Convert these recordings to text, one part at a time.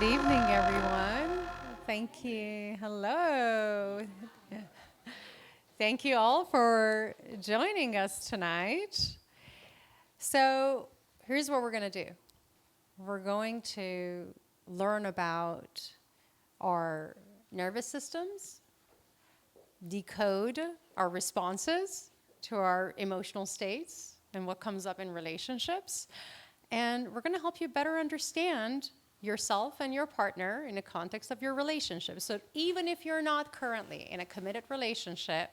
Good evening, everyone. Thank you. Hello. Thank you all for joining us tonight. So, here's what we're going to do. We're going to learn about our nervous systems, decode our responses to our emotional states and what comes up in relationships. And we're going to help you better understand yourself and your partner in the context of your relationship. So even if you're not currently in a committed relationship,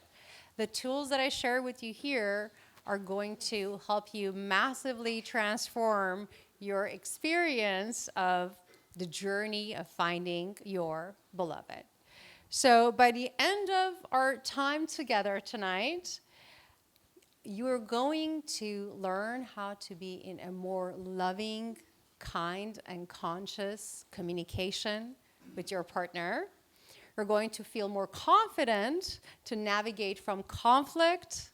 the tools that I share with you here are going to help you massively transform your experience of the journey of finding your beloved. So by the end of our time together tonight, you're going to learn how to be in a more loving, kind, and conscious communication with your partner. You're going to feel more confident to navigate from conflict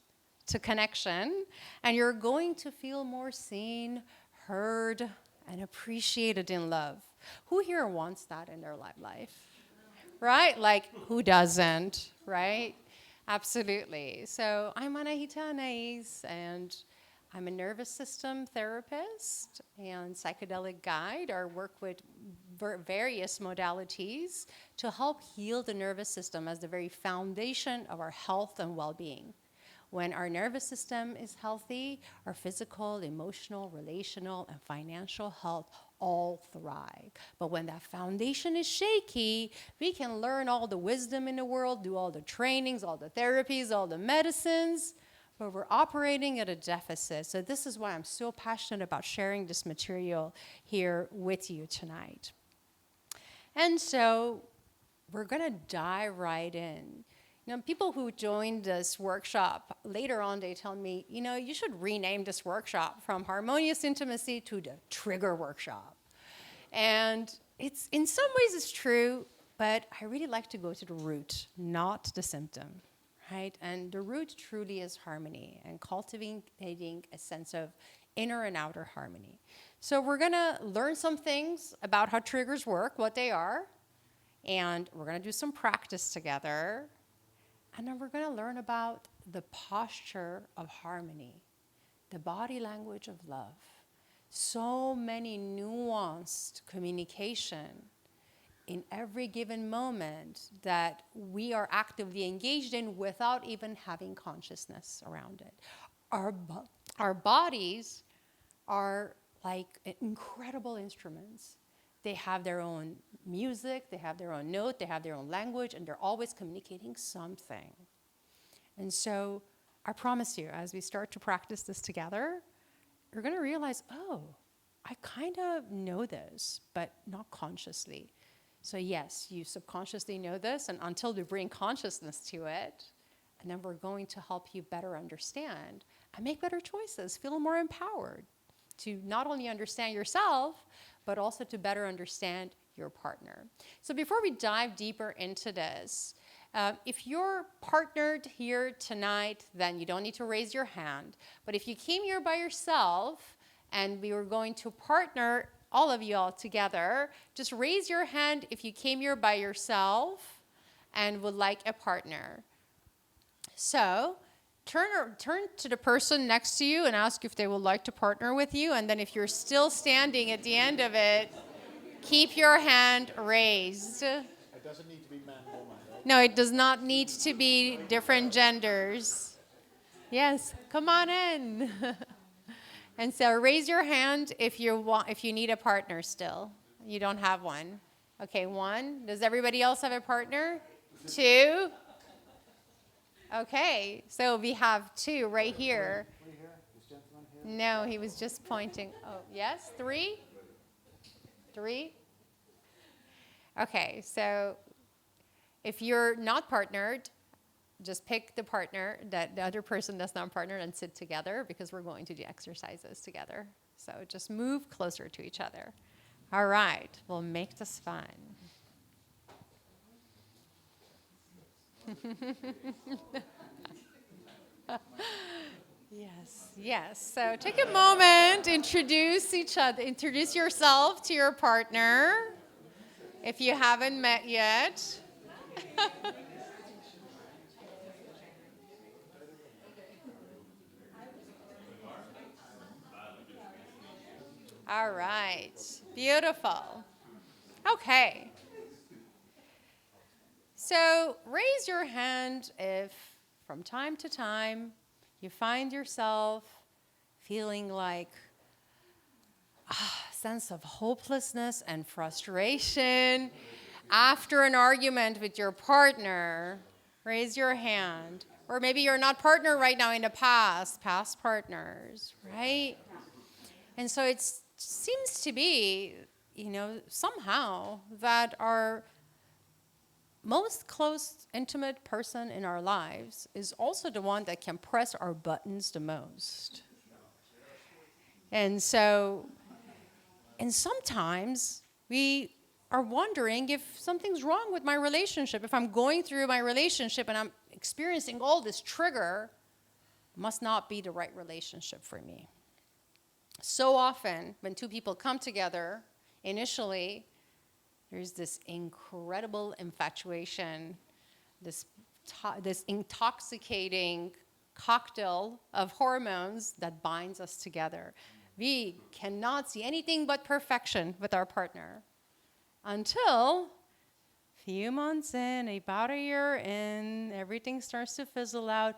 to connection, and you're going to feel more seen, heard, and appreciated in love. Who here wants that in their life? Right? Like, who doesn't, right? Absolutely. So I'm Anahita Anais, and I'm a nervous system therapist and psychedelic guide. I work with various modalities to help heal the nervous system as the very foundation of our health and well-being. When our nervous system is healthy, our physical, emotional, relational, and financial health all thrive. But when that foundation is shaky, we can learn all the wisdom in the world, do all the trainings, all the therapies, all the medicines, but we're operating at a deficit. So this is why I'm so passionate about sharing this material here with you tonight. And so we're going to dive right in. You know, people who joined this workshop, later on they tell me, you know, you should rename this workshop from Harmonious Intimacy to the Trigger Workshop. And it's, in some ways it's true, but I really like to go to the root, not the symptom, right? And the root truly is harmony and cultivating a sense of inner and outer harmony. So we're gonna learn some things about how triggers work, what they are, and we're gonna do some practice together. And then we're going to learn about the posture of harmony, the body language of love. So many nuanced communication in every given moment that we are actively engaged in without even having consciousness around it. Our bodies are like incredible instruments. They have their own music, they have their own note, they have their own language, and they're always communicating something. And so I promise you, as we start to practice this together, you're going to realize, oh, I kind of know this, but not consciously. So yes, you subconsciously know this, and until we bring consciousness to it, and then we're going to help you better understand and make better choices, feel more empowered to not only understand yourself, but also to better understand your partner. So before we dive deeper into this, if you're partnered here tonight, then you don't need to raise your hand. But if you came here by yourself and we were going to partner all of you all together, just raise your hand if you came here by yourself and would like a partner. So turn to the person next to you and ask if they would like to partner with you. And then if you're still standing at the end of it, keep your hand raised. It doesn't need to be man, woman, right? No, it does not need to be different genders. Yes, come on in. And so raise your hand if you need a partner still. You don't have one. Okay, one. Does everybody else have a partner? Two. Okay, so we have two right here. This gentleman here? No, he was just pointing. Oh, yes, three? Three? Okay, so if you're not partnered, just pick the partner that the other person that's not partnered and sit together because we're going to do exercises together. So just move closer to each other. All right, we'll make this fun. Yes. So take a moment, introduce each other, introduce yourself to your partner. If you haven't met yet. All right. Beautiful. Okay. So raise your hand if from time to time you find yourself feeling like a sense of hopelessness and frustration after an argument with your partner. Raise your hand. Or maybe you're not partner right now in the past partners, right? And so it seems to be, somehow that our most close, intimate person in our lives is also the one that can press our buttons the most. And sometimes we are wondering if something's wrong with my relationship. If I'm going through my relationship and I'm experiencing all this trigger, it must not be the right relationship for me. So often, when two people come together, initially, there's this incredible infatuation, this intoxicating cocktail of hormones that binds us together. We cannot see anything but perfection with our partner until a few months in, about a year in, everything starts to fizzle out.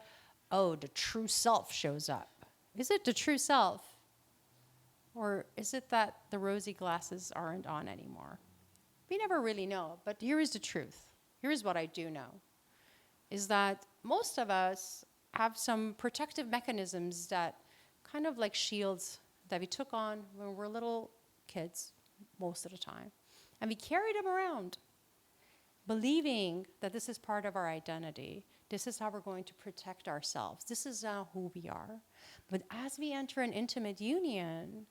Oh, the true self shows up. Is it the true self? Or is it that the rosy glasses aren't on anymore? We never really know, but here is the truth. Here is what I do know, is that most of us have some protective mechanisms that kind of like shields that we took on when we were little kids most of the time. And we carry them around, believing that this is part of our identity. This is how we're going to protect ourselves. This is now who we are. But as we enter an intimate union,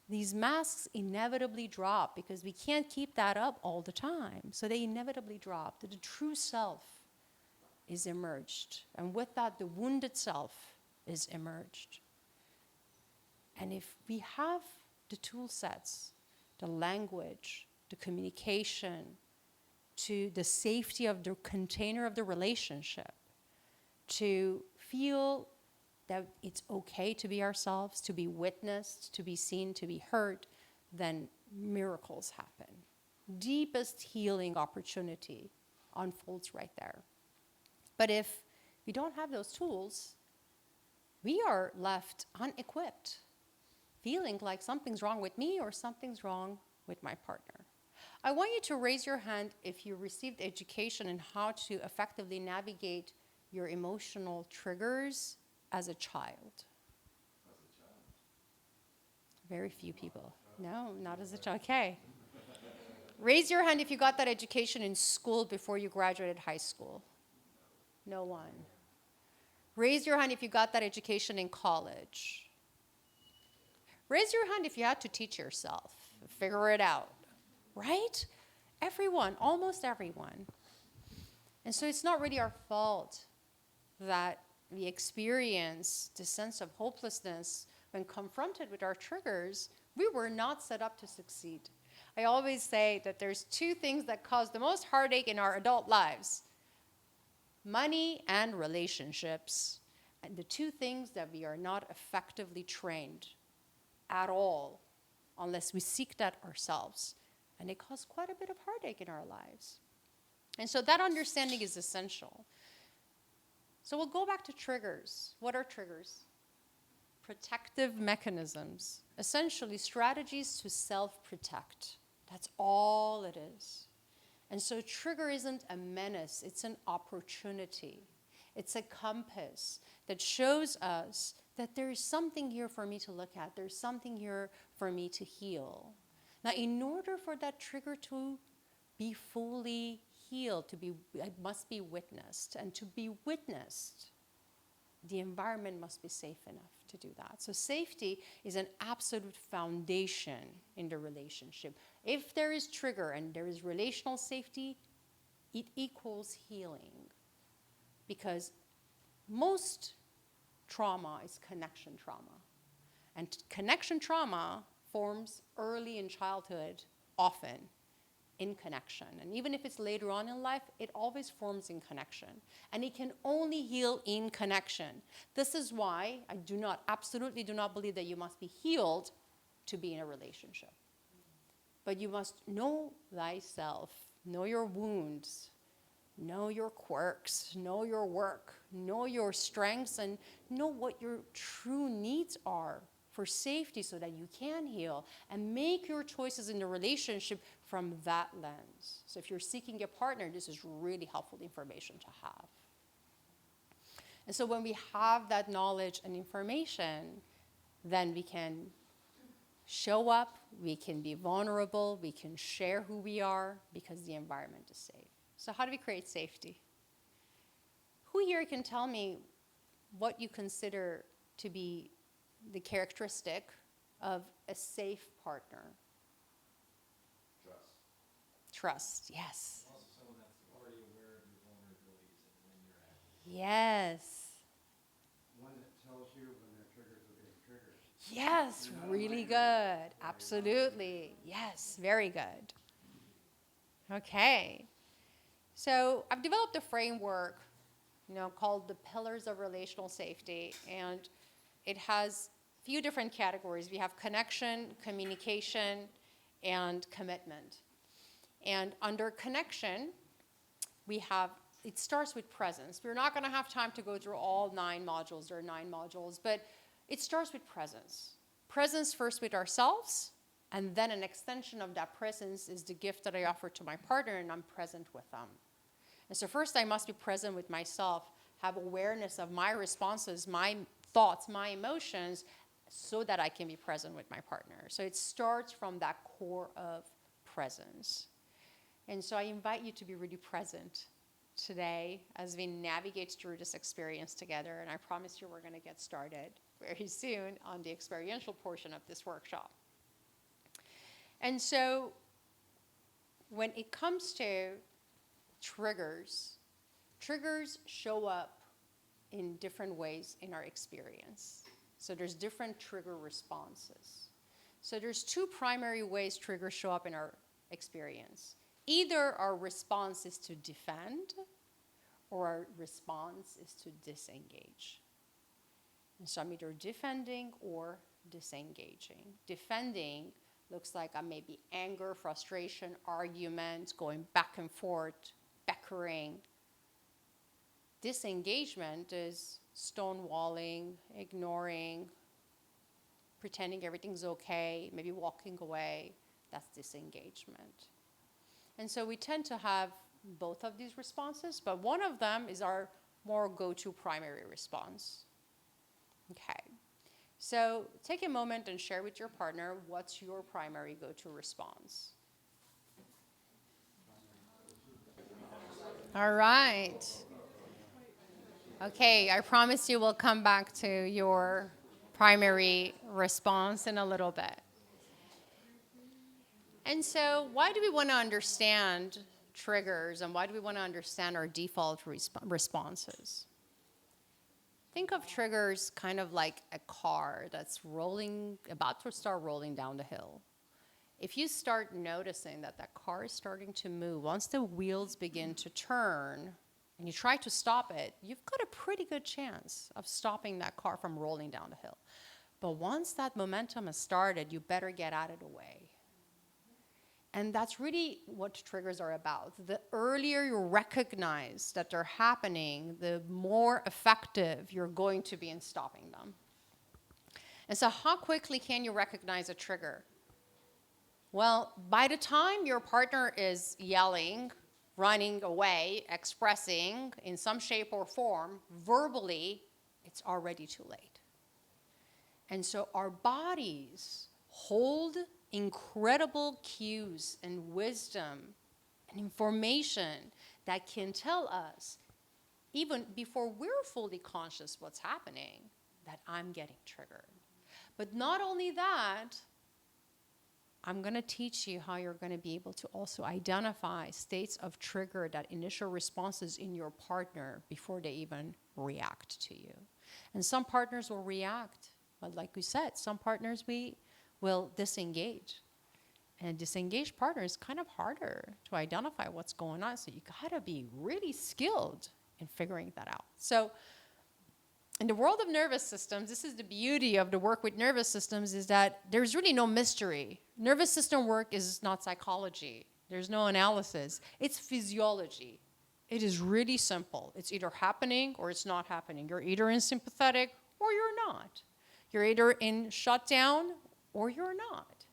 these masks inevitably drop because we can't keep that up all the time. So they inevitably drop. The true self is emerged. And with that, the wounded self is emerged. And if we have the tool sets, the language, the communication, to the safety of the container of the relationship, to feel that it's okay to be ourselves, to be witnessed, to be seen, to be heard, then miracles happen. Deepest healing opportunity unfolds right there. But if we don't have those tools, we are left unequipped, feeling like something's wrong with me or something's wrong with my partner. I want you to raise your hand if you received education in how to effectively navigate your emotional triggers as a child. Very few people. No, not as a child. Okay. Raise your hand if you got that education in school before you graduated high school. No one. Raise your hand if you got that education in college. Raise your hand if you had to teach yourself. Figure it out. Right? Everyone, almost everyone. And so it's not really our fault that we experience the sense of hopelessness when confronted with our triggers. We were not set up to succeed. I always say that there's two things that cause the most heartache in our adult lives: money and relationships. And the two things that we are not effectively trained at all unless we seek that ourselves. And they cause quite a bit of heartache in our lives. And so that understanding is essential. So we'll go back to triggers. What are triggers? Protective mechanisms, essentially strategies to self-protect. That's all it is. And so trigger isn't a menace, it's an opportunity. It's a compass that shows us that there is something here for me to look at. There's something here for me to heal. Now, in order for that trigger to be fully healed, it must be witnessed. And to be witnessed, the environment must be safe enough to do that. So safety is an absolute foundation in the relationship. If there is trigger and there is relational safety, it equals healing. Because most trauma is connection trauma. And connection trauma forms early in childhood, often. in connection. And even if it's later on in life, it always forms in connection. And it can only heal in connection. This is why I absolutely do not believe that you must be healed to be in a relationship. But you must know thyself, know your wounds, know your quirks, know your work, know your strengths, and know what your true needs are for safety so that you can heal, and make your choices in the relationship from that lens. So if you're seeking a partner, this is really helpful information to have. And so when we have that knowledge and information, then we can show up, we can be vulnerable, we can share who we are because the environment is safe. So how do we create safety? Who here can tell me what you consider to be the characteristic of a safe partner? Trust, yes. Also someone that's already aware of your vulnerabilities and when you're at. Yes. One that tells you when their triggers are being triggered. Yes, really good. Absolutely. Yes, very good. Okay. So I've developed a framework, called the Pillars of Relational Safety, and it has a few different categories. We have connection, communication, and commitment. And under connection, it starts with presence. We're not going to have time to go through all 9 modules. There are 9 modules, but it starts with presence. Presence first with ourselves, and then an extension of that presence is the gift that I offer to my partner, and I'm present with them. And so first I must be present with myself, have awareness of my responses, my thoughts, my emotions, so that I can be present with my partner. So it starts from that core of presence. And so I invite you to be really present today as we navigate through this experience together. And I promise you we're going to get started very soon on the experiential portion of this workshop. And so when it comes to triggers show up in different ways in our experience. So there's different trigger responses. So there's 2 primary ways triggers show up in our experience. Either our response is to defend, or our response is to disengage. And so I'm either defending or disengaging. Defending looks like I'm maybe anger, frustration, argument, going back and forth, bickering. Disengagement is stonewalling, ignoring, pretending everything's okay, maybe walking away. That's disengagement. And so we tend to have both of these responses, but one of them is our more go-to primary response. Okay. So take a moment and share with your partner what's your primary go-to response. All right. Okay, I promise you we'll come back to your primary response in a little bit. And so why do we want to understand triggers, and why do we want to understand our default responses? Think of triggers kind of like a car that's about to start rolling down the hill. If you start noticing that car is starting to move, once the wheels begin to turn and you try to stop it, you've got a pretty good chance of stopping that car from rolling down the hill. But once that momentum has started, you better get out of the way. And that's really what triggers are about. The earlier you recognize that they're happening, the more effective you're going to be in stopping them. And so how quickly can you recognize a trigger? Well, by the time your partner is yelling, running away, expressing in some shape or form, verbally, it's already too late. And so our bodies hold incredible cues and wisdom and information that can tell us, even before we're fully conscious what's happening, that I'm getting triggered. But not only that, I'm going to teach you how you're going to be able to also identify states of trigger, that initial responses in your partner before they even react to you. And some partners will react, but like we said, some partners we will disengage. And a disengaged partner is kind of harder to identify what's going on. So you gotta be really skilled in figuring that out. So in the world of nervous systems, this is the beauty of the work with nervous systems, is that there's really no mystery. Nervous system work is not psychology. There's no analysis. It's physiology. It is really simple. It's either happening or it's not happening. You're either in sympathetic or you're not. You're either in shutdown or you're not.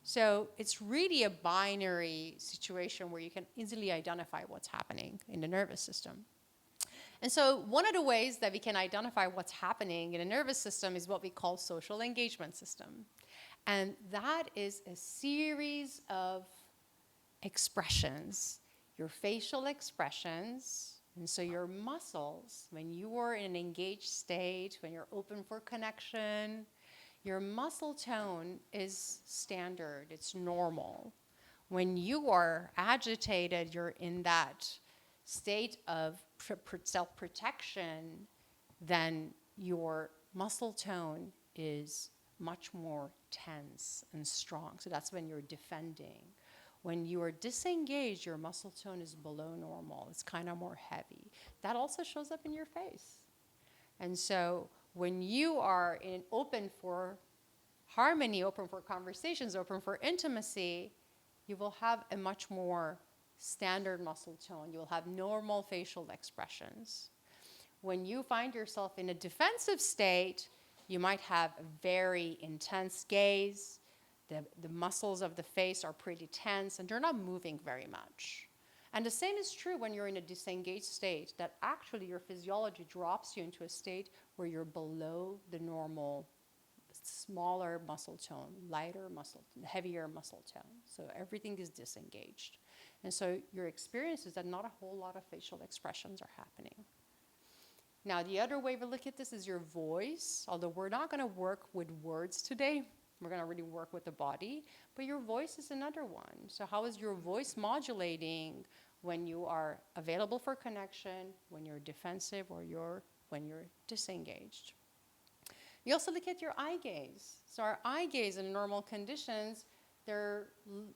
So it's really a binary situation where you can easily identify what's happening in the nervous system. And so one of the ways that we can identify what's happening in the nervous system is what we call social engagement system. And that is a series of expressions, your facial expressions, and so your muscles, when you are in an engaged state, when you're open for connection, your muscle tone is standard, it's normal. When you are agitated, you're in that state of self-protection, then your muscle tone is much more tense and strong. So that's when you're defending. When you are disengaged, your muscle tone is below normal. It's kind of more heavy. That also shows up in your face. And so when you are open for harmony, open for conversations, open for intimacy, you will have a much more standard muscle tone. You will have normal facial expressions. When you find yourself in a defensive state, you might have a very intense gaze. The muscles of the face are pretty tense, and they're not moving very much. And the same is true when you're in a disengaged state, that actually your physiology drops you into a state where you're below the normal, smaller muscle tone, lighter muscle, heavier muscle tone. So everything is disengaged. And so your experience is that not a whole lot of facial expressions are happening. Now, the other way we look at this is your voice. Although we're not going to work with words today, we're going to really work with the body. But your voice is another one. So how is your voice modulating when you are available for connection, when you're defensive, or when you're disengaged? You also look at your eye gaze. So our eye gaze in normal conditions, they're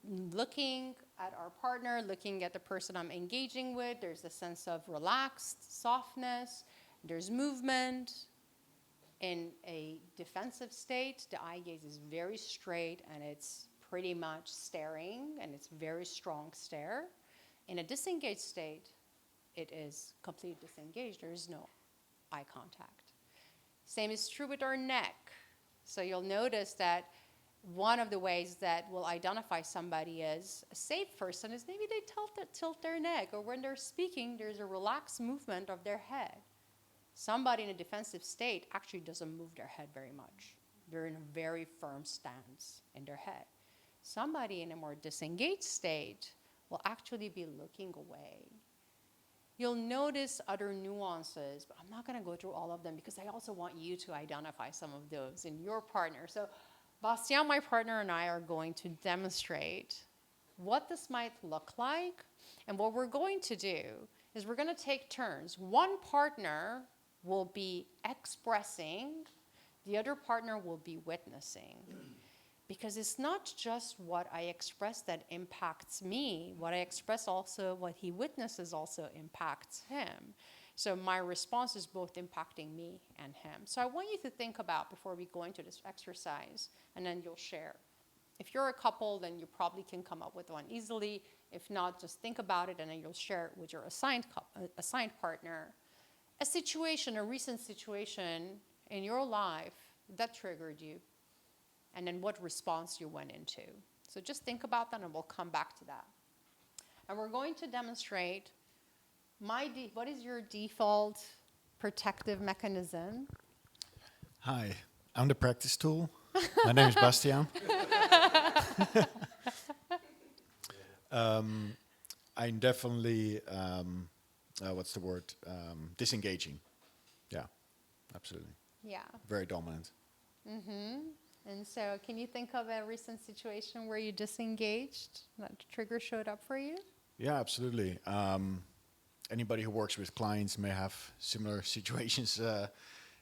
looking at our partner, looking at the person I'm engaging with. There's a sense of relaxed softness. There's movement. In a defensive state, the eye gaze is very straight and it's pretty much staring, and it's very strong stare. In a disengaged state, it is completely disengaged. There is no eye contact. Same is true with our neck. So you'll notice that one of the ways that we'll identify somebody as a safe person is maybe they tilt their neck, or when they're speaking, there's a relaxed movement of their head. Somebody in a defensive state actually doesn't move their head very much. They're in a very firm stance in their head. Somebody in a more disengaged state will actually be looking away. You'll notice other nuances, but I'm not going to go through all of them because I also want you to identify some of those in your partner. So Bastien, my partner, and I are going to demonstrate what this might look like. And what we're going to do is we're going to take turns. One partner will be expressing, the other partner will be witnessing. Because it's not just what I express that impacts me. What I express also, what he witnesses also impacts him. So my response is both impacting me and him. So I want you to think about before we go into this exercise, and then you'll share. If you're a couple, then you probably can come up with one easily. If not, just think about it, and then you'll share it with your assigned partner. A situation, a recent situation in your life that triggered you, and then what response you went into. So just think about that, and we'll come back to that. And we're going to demonstrate what is your default protective mechanism? Hi, I'm the practice tool. My name is Bastien. I'm definitely, disengaging. Yeah, absolutely. Yeah. Very dominant. Mm-hmm. And so can you think of a recent situation where you disengaged, that trigger showed up for you? Yeah, absolutely. Anybody who works with clients may have similar situations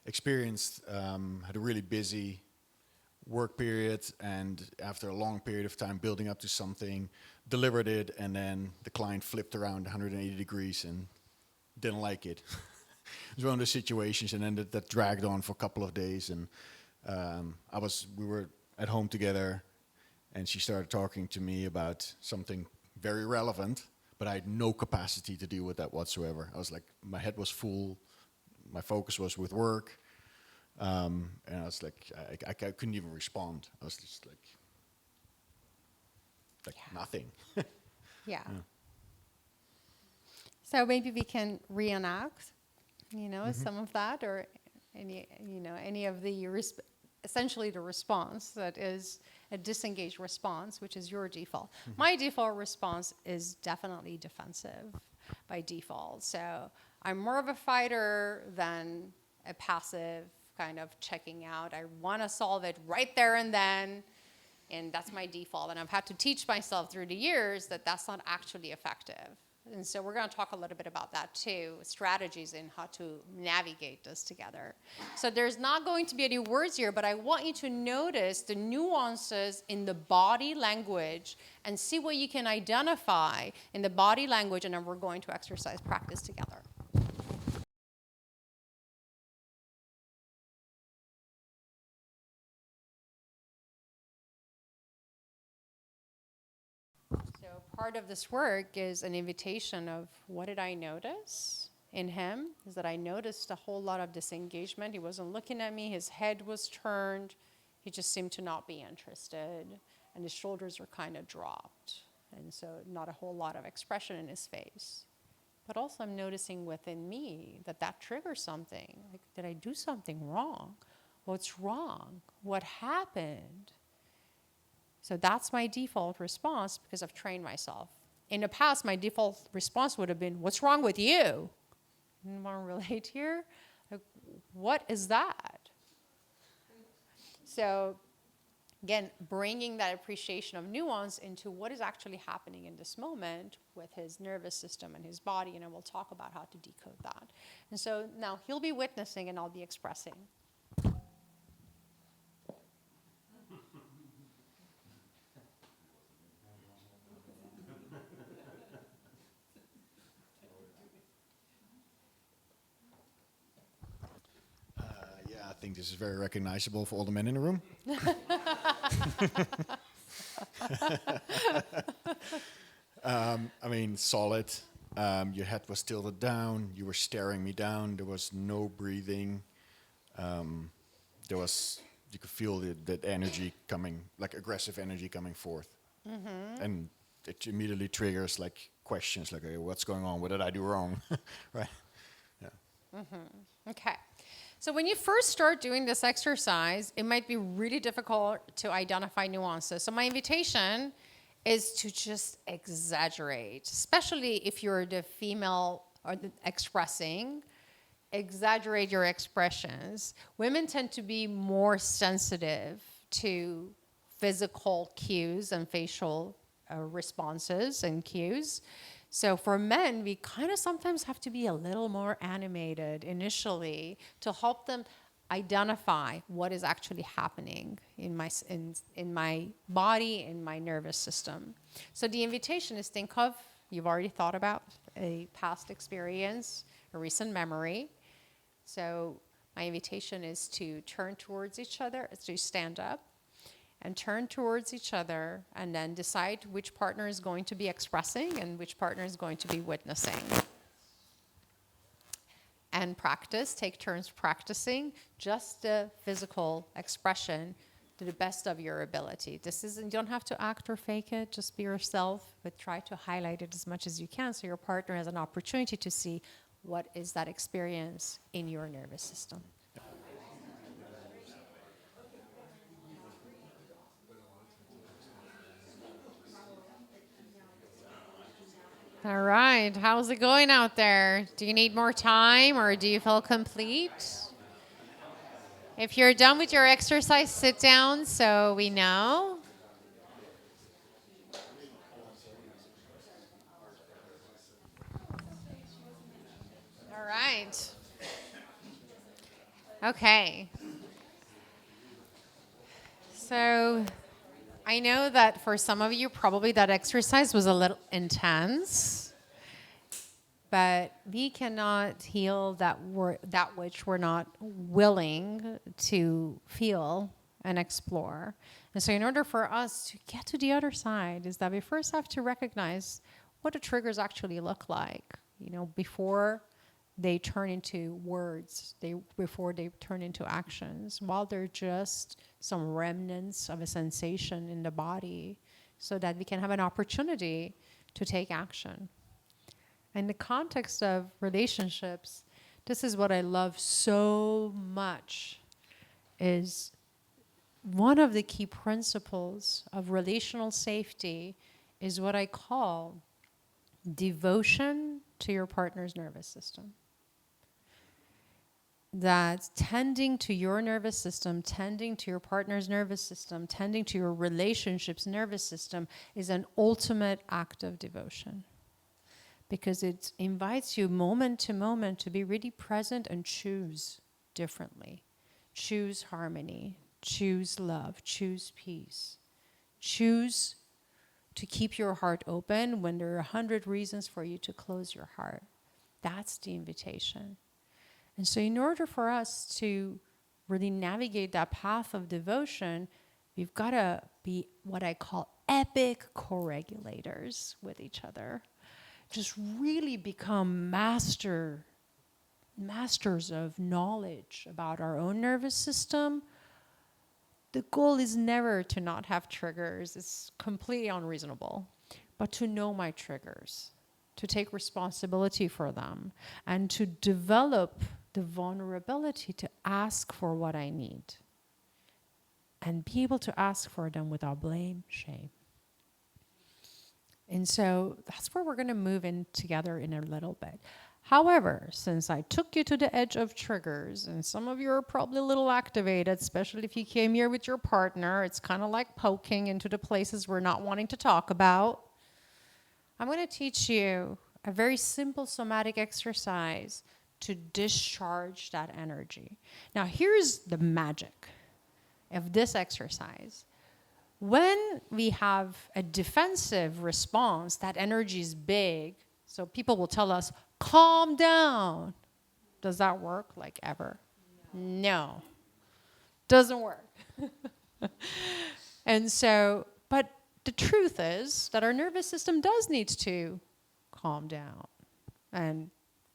experienced. Had a really busy work period, and after a long period of time building up to something, delivered it, and then the client flipped around 180 degrees and didn't like it. It was one of those situations, and then that dragged on for a couple of days, and we were at home together, and she started talking to me about something very relevant, but I had no capacity to deal with that whatsoever. I was like, my head was full, my focus was with work, and I was like, I couldn't even respond. I was just like nothing. Yeah. So maybe we can reenact, some of that, or any of the essentially the response that is a disengaged response, which is your default. My default response is definitely defensive by default. So I'm more of a fighter than a passive kind of checking out. I want to solve it right there and then, and that's my default. And I've had to teach myself through the years that that's not actually effective. And so we're going to talk a little bit about that too, strategies in how to navigate this together. So there's not going to be any words here, but I want you to notice the nuances in the body language and see what you can identify in the body language, and then we're going to exercise practice together. So part of this work is an invitation of what did I notice in him, is that I noticed a whole lot of disengagement. He wasn't looking at me, his head was turned, he just seemed to not be interested, and his shoulders were kind of dropped. And so not a whole lot of expression in his face. But also I'm noticing within me that triggers something. Like, did I do something wrong? What's wrong? What happened? So that's my default response because I've trained myself. In the past, my default response would have been, what's wrong with you? Anyone relate here? Like, what is that? So again, bringing that appreciation of nuance into what is actually happening in this moment with his nervous system and his body, and then we'll talk about how to decode that. And so now he'll be witnessing and I'll be expressing. Yeah, I think this is very recognizable for all the men in the room. I mean, solid. Your head was tilted down. You were staring me down. There was no breathing. You could feel that energy coming, like aggressive energy coming forth. And it immediately triggers like questions like, okay, what's going on? What did I do wrong? Right? Yeah. Okay. So when you first start doing this exercise, it might be really difficult to identify nuances. So my invitation is to just exaggerate, especially if you're the female or the expressing, exaggerate your expressions. Women tend to be more sensitive to physical cues and facial responses and cues. So for men, we kind of sometimes have to be a little more animated initially to help them identify what is actually happening in my body, in my nervous system. So the invitation is think of, you've already thought about a past experience, a recent memory. So my invitation is to turn towards each other, to stand up and turn towards each other, and then decide which partner is going to be expressing and which partner is going to be witnessing. And practice, take turns practicing just the physical expression to the best of your ability. You don't have to act or fake it, just be yourself, but try to highlight it as much as you can so your partner has an opportunity to see what is that experience in your nervous system. All right, how's it going out there? Do you need more time or do you feel complete? If you're done with your exercise, sit down so we know. All right. Okay. So I know that for some of you, probably that exercise was a little intense, but we cannot heal that which we're not willing to feel and explore. And so in order for us to get to the other side is that we first have to recognize what the triggers actually look like, before they turn into words, before they turn into actions, while they're just some remnants of a sensation in the body, so that we can have an opportunity to take action. In the context of relationships, this is what I love so much, is one of the key principles of relational safety is what I call devotion to your partner's nervous system. That tending to your nervous system, tending to your partner's nervous system, tending to your relationship's nervous system is an ultimate act of devotion. Because it invites you moment to moment to be really present and choose differently. Choose harmony, choose love, choose peace. Choose to keep your heart open when there are 100 reasons for you to close your heart. That's the invitation. And so in order for us to really navigate that path of devotion, we've got to be what I call epic co-regulators with each other. Just really become masters of knowledge about our own nervous system. The goal is never to not have triggers. It's completely unreasonable. But to know my triggers, to take responsibility for them, and to develop the vulnerability to ask for what I need. And be able to ask for them without blame, shame. And so that's where we're going to move in together in a little bit. However, since I took you to the edge of triggers, and some of you are probably a little activated, especially if you came here with your partner, it's kind of like poking into the places we're not wanting to talk about. I'm going to teach you a very simple somatic exercise to discharge that energy. Now, here's the magic of this exercise. When we have a defensive response, that energy is big. So people will tell us, calm down. Does that work like ever? No. Doesn't work. And so, but the truth is that our nervous system does need to calm down and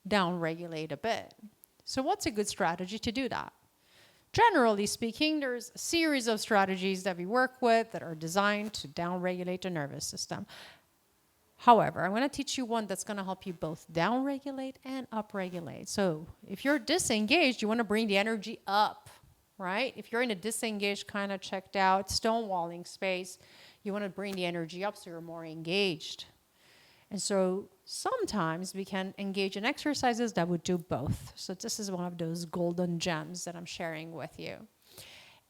down-regulate a bit. So what's a good strategy to do that? Generally speaking, there's a series of strategies that we work with that are designed to down-regulate the nervous system. However, I'm going to teach you one that's going to help you both down-regulate and up-regulate. So if you're disengaged, you want to bring the energy up, right? If you're in a disengaged, kind of checked out, stonewalling space, you want to bring the energy up so you're more engaged. And so sometimes we can engage in exercises that would do both. So this is one of those golden gems that I'm sharing with you.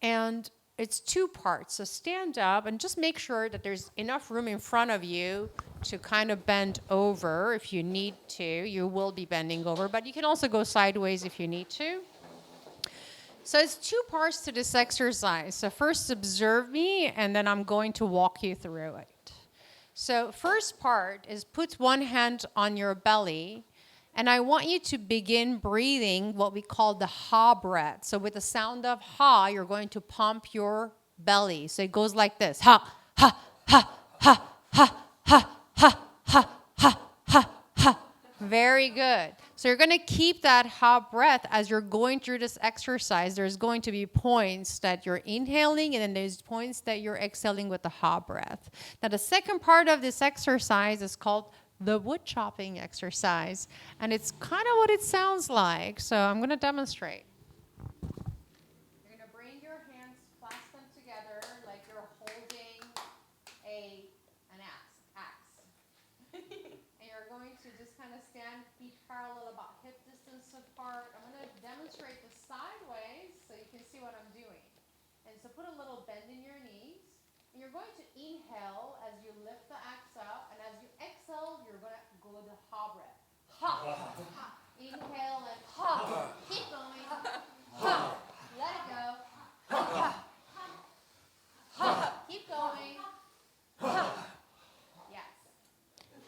And it's two parts. So stand up and just make sure that there's enough room in front of you to kind of bend over if you need to. You will be bending over, but you can also go sideways if you need to. So it's two parts to this exercise. So first observe me, and then I'm going to walk you through it. So first part is put one hand on your belly, and I want you to begin breathing what we call the ha breath. So with the sound of ha, you're going to pump your belly. So it goes like this. Ha, ha, ha, ha, ha, ha, ha, ha, ha, ha, ha. Very good. So you're going to keep that ha breath as you're going through this exercise. There's going to be points that you're inhaling, and then there's points that you're exhaling with the ha breath. Now, the second part of this exercise is called the wood chopping exercise, and it's kind of what it sounds like. So I'm going to demonstrate. You're going to bring your hands, clasp them together like you're holding an axe. And you're going to just kind of stand feet parallel about hip distance apart. I'm going to demonstrate this sideways so you can see what I'm doing. And so put a little bend in your knees. And you're going to inhale as you lift the axe up. And as you exhale, you're going to go to ha breath. Ha, ha. Inhale and ha. Keep going. Ha. Let it go. Ha.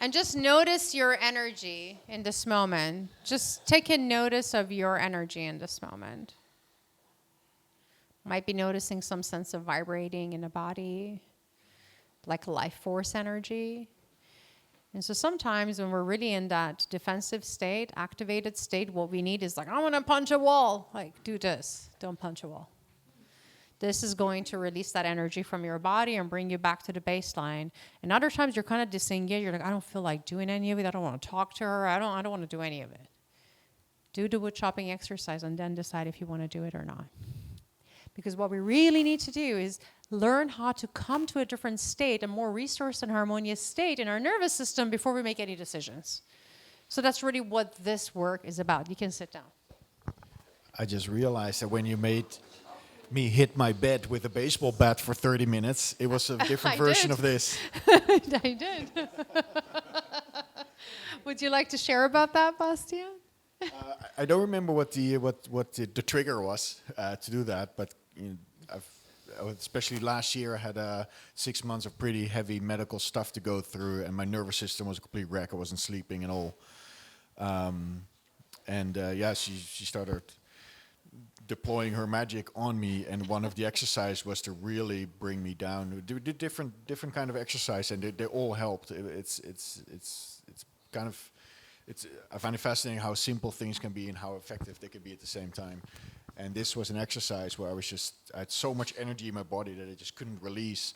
And just notice your energy in this moment. Just take in notice of your energy in this moment. Might be noticing some sense of vibrating in the body, like life force energy. And so sometimes when we're really in that defensive state, activated state, what we need is like, I want to punch a wall. Like, do this. Don't punch a wall. This is going to release that energy from your body and bring you back to the baseline. And other times you're kind of disengaged. You're like, I don't feel like doing any of it. I don't want to talk to her. I don't want to do any of it. Do the wood chopping exercise and then decide if you want to do it or not. Because what we really need to do is learn how to come to a different state, a more resourced and harmonious state in our nervous system before we make any decisions. So that's really what this work is about. You can sit down. I just realized that when you made me hit my bed with a baseball bat for 30 minutes, it was a different version of this. I did. Would you like to share about that, Bastian? I don't remember what the trigger was to do that, but especially last year, I had 6 months of pretty heavy medical stuff to go through, and my nervous system was a complete wreck. I wasn't sleeping at all. She started deploying her magic on me, and one of the exercises was to really bring me down. We did different kind of exercise, and they all helped. I find it fascinating how simple things can be and how effective they can be at the same time. And this was an exercise where I had so much energy in my body that I just couldn't release.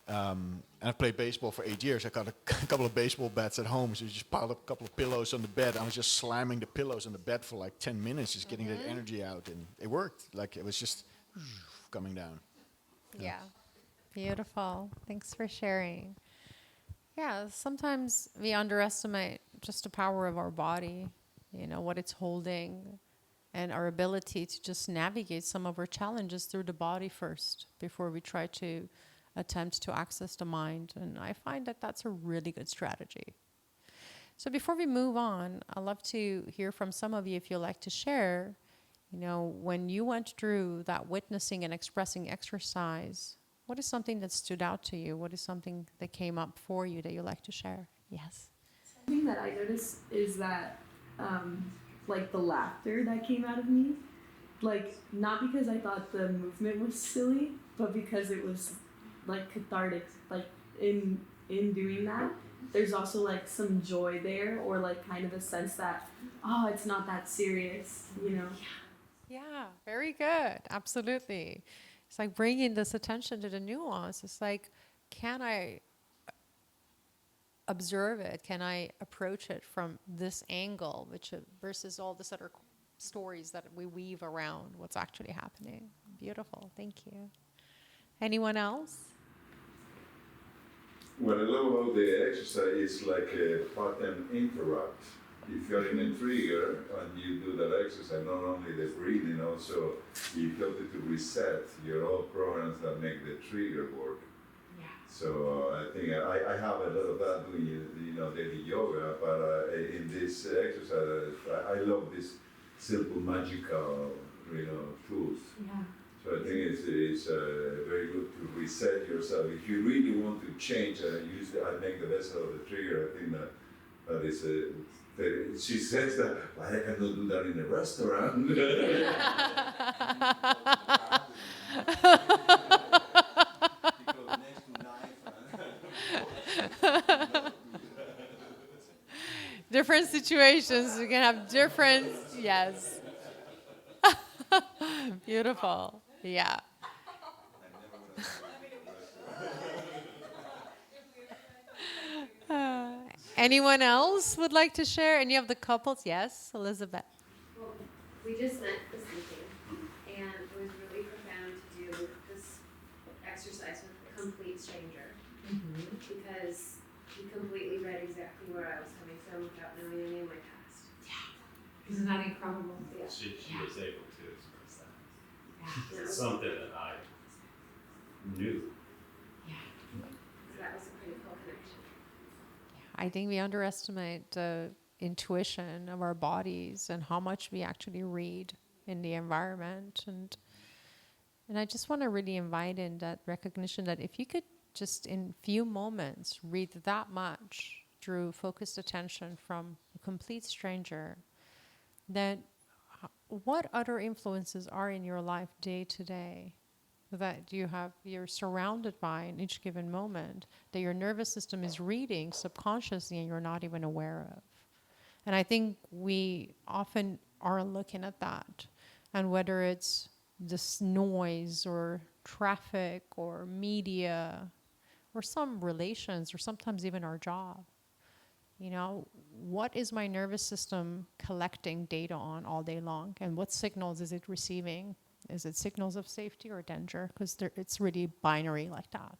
And I played baseball for 8 years. I got a couple of baseball bats at home, so I just piled up a couple of pillows on the bed. I was just slamming the pillows on the bed for like 10 minutes, just getting that energy out, and it worked. Like it was just coming down. Yeah. Beautiful. Thanks for sharing. Yeah, sometimes we underestimate just the power of our body, what it's holding, and our ability to just navigate some of our challenges through the body first before we try to attempt to access the mind. And I find that that's a really good strategy. So before we move on, I'd love to hear from some of you if you'd like to share, when you went through that witnessing and expressing exercise, what is something that stood out to you? What is something that came up for you that you'd like to share? Yes. Something that I noticed is that, the laughter that came out of me, not because I thought the movement was silly, but because it was, cathartic. In doing that, there's also, some joy there, or, kind of a sense that, it's not that serious, Yeah, very good. Absolutely. It's like bringing this attention to the nuance. It's like, can I observe it? Can I approach it from this angle, versus all this other stories that we weave around what's actually happening? Beautiful. Thank you. Anyone else? What I love about the exercise is like a pattern interrupt. If you're in a trigger and you do that exercise, not only the breathing, also you help it to reset your old programs that make the trigger work. Yeah. So I think I have a lot of that doing, daily yoga, but in this exercise, I love this simple magical, tools. Yeah. So I think it's very good to reset yourself. If you really want to change, I make the best out of the trigger. I think that is she says that, well, I cannot do that in a restaurant. Different situations, we can have different, yes. Beautiful, yeah. Anyone else would like to share? Any of the couples? Yes, Elizabeth. Well, we just met this weekend, and it was really profound to do this exercise with a complete stranger, because he completely read exactly where I was coming from without knowing any of my past. Yeah. Isn't that incredible? Yeah. She was able to express that. Yeah. It's something that I knew. So that was a pretty cool connection. I think we underestimate the intuition of our bodies and how much we actually read in the environment. And I just want to really invite in that recognition that if you could just in few moments read that much drew focused attention from a complete stranger, then what other influences are in your life day to day that you're surrounded by in each given moment that your nervous system is reading subconsciously and you're not even aware of? And I think we often are looking at that. And whether it's this noise or traffic or media or some relations or sometimes even our job, you know, what is my nervous system collecting data on all day long? And what signals is it receiving? Is it signals of safety or danger? Because it's really binary like that.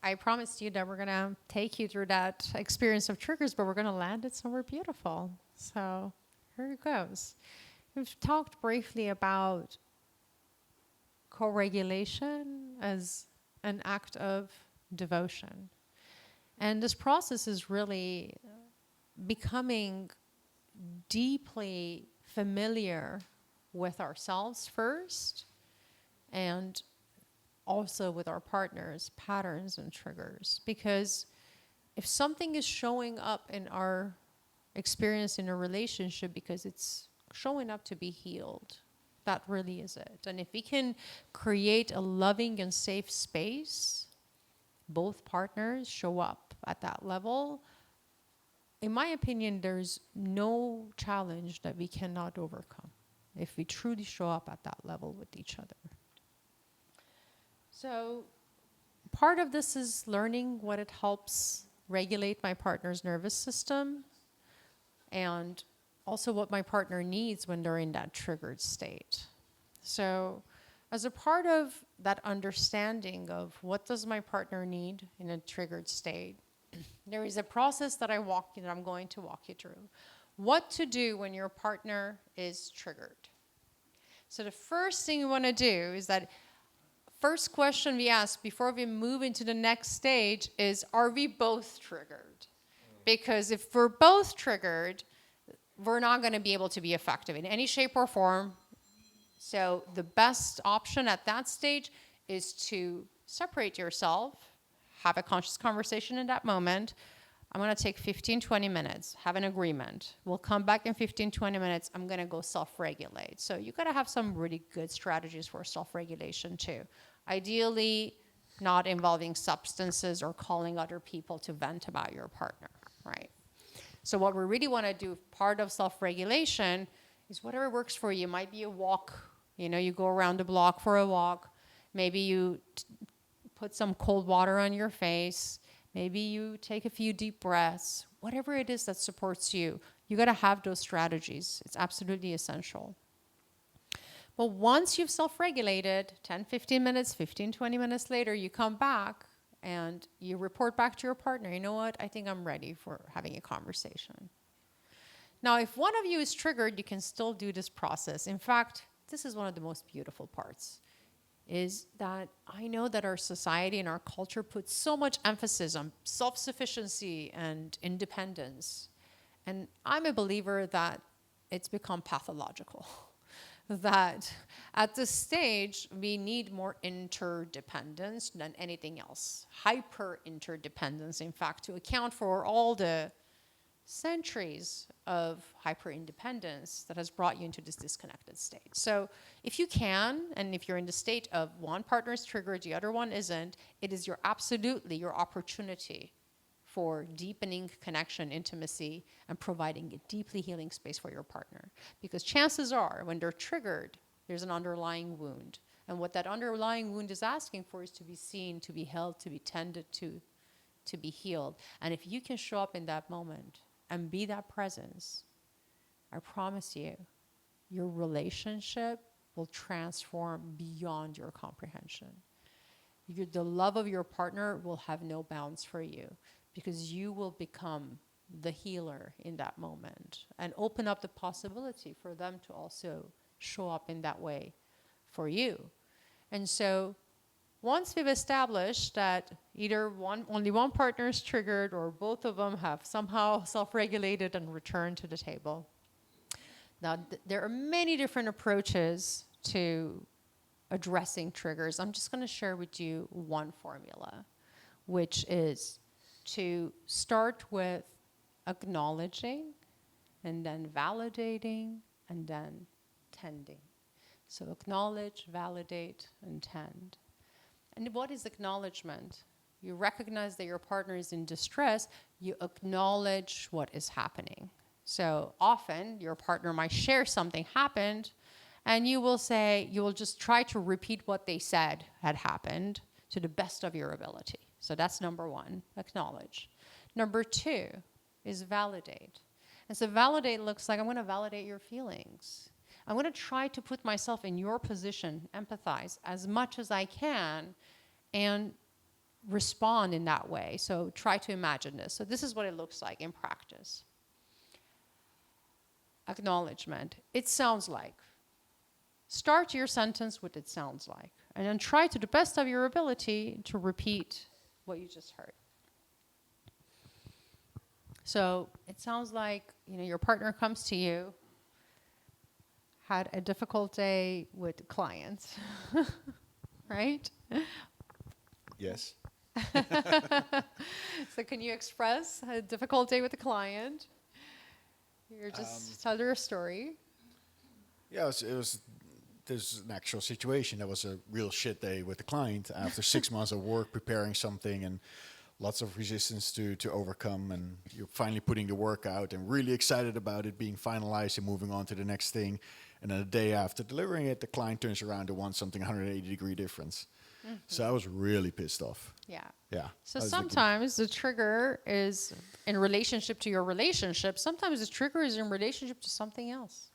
I promised you that we're going to take you through that experience of triggers, but we're going to land it somewhere beautiful. So here it goes. We've talked briefly about co-regulation as an act of devotion. And this process is really becoming deeply familiar with ourselves first, and also with our partners, patterns and triggers. Because if something is showing up in our experience in a relationship because it's showing up to be healed, that really is it. And if we can create a loving and safe space, both partners show up at that level, in my opinion, there's no challenge that we cannot overcome if we truly show up at that level with each other. So part of this is learning what it helps regulate my partner's nervous system, and also what my partner needs when they're in that triggered state. So as a part of that understanding of what does my partner need in a triggered state, there is a process that I'm going to walk you through. What to do when your partner is triggered. So the first thing you want to do is that first question we ask before we move into the next stage is, are we both triggered? Because if we're both triggered, we're not going to be able to be effective in any shape or form. So the best option at that stage is to separate yourself, have a conscious conversation in that moment. I'm going to take 15, 20 minutes, have an agreement. We'll come back in 15, 20 minutes. I'm going to go self-regulate. So you got to have some really good strategies for self-regulation too. Ideally, not involving substances or calling other people to vent about your partner, right? So what we really want to do, part of self-regulation, is whatever works for you. It might be a walk. You know, you go around the block for a walk. Maybe you put some cold water on your face. Maybe you take a few deep breaths. Whatever it is that supports you, you got to have those strategies. It's absolutely essential. But once you've self-regulated, 10, 15 minutes, 15, 20 minutes later, you come back and you report back to your partner, you know what, I think I'm ready for having a conversation. Now, if one of you is triggered, you can still do this process. In fact, this is one of the most beautiful parts, is that I know that our society and our culture puts so much emphasis on self-sufficiency and independence. And I'm a believer that it's become pathological. That at this stage, we need more interdependence than anything else. Hyper interdependence, in fact, to account for all the centuries of hyper independence that has brought you into this disconnected state. So if you can, and if you're in the state of one partner is triggered, the other one isn't, it is absolutely your opportunity for deepening connection, intimacy, and providing a deeply healing space for your partner. Because chances are, when they're triggered, there's an underlying wound. And what that underlying wound is asking for is to be seen, to be held, to be tended to be healed. And if you can show up in that moment and be that presence, I promise you, your relationship will transform beyond your comprehension. The love of your partner will have no bounds for you, because you will become the healer in that moment and open up the possibility for them to also show up in that way for you. And so once we've established that only one partner is triggered or both of them have somehow self-regulated and returned to the table, now there are many different approaches to addressing triggers. I'm just going to share with you one formula, which is to start with acknowledging and then validating and then tending. So acknowledge, validate, and tend. And what is acknowledgement? You recognize that your partner is in distress, you acknowledge what is happening. So often your partner might share something happened, and you will just try to repeat what they said had happened to the best of your ability. So that's number one, acknowledge. Number two is validate. And so validate looks like I'm going to validate your feelings. I'm going to try to put myself in your position, empathize as much as I can, and respond in that way. So try to imagine this. So this is what it looks like in practice. Acknowledgement. It sounds like. Start your sentence with it sounds like. And then try to the best of your ability to repeat what you just heard. So it sounds like, your partner comes to you, had a difficult day with clients, right? Yes. So can you express a difficult day with a client? You're just tell your story. Yeah, there's an actual situation. That was a real shit day with the client after 6 months of work preparing something and lots of resistance to overcome, and you're finally putting the work out and really excited about it being finalized and moving on to the next thing. And then the day after delivering it, the client turns around and wants something 180-degree difference. Mm-hmm. So I was really pissed off. Yeah. Yeah. So sometimes the trigger is in relationship to your relationship. Sometimes the trigger is in relationship to something else,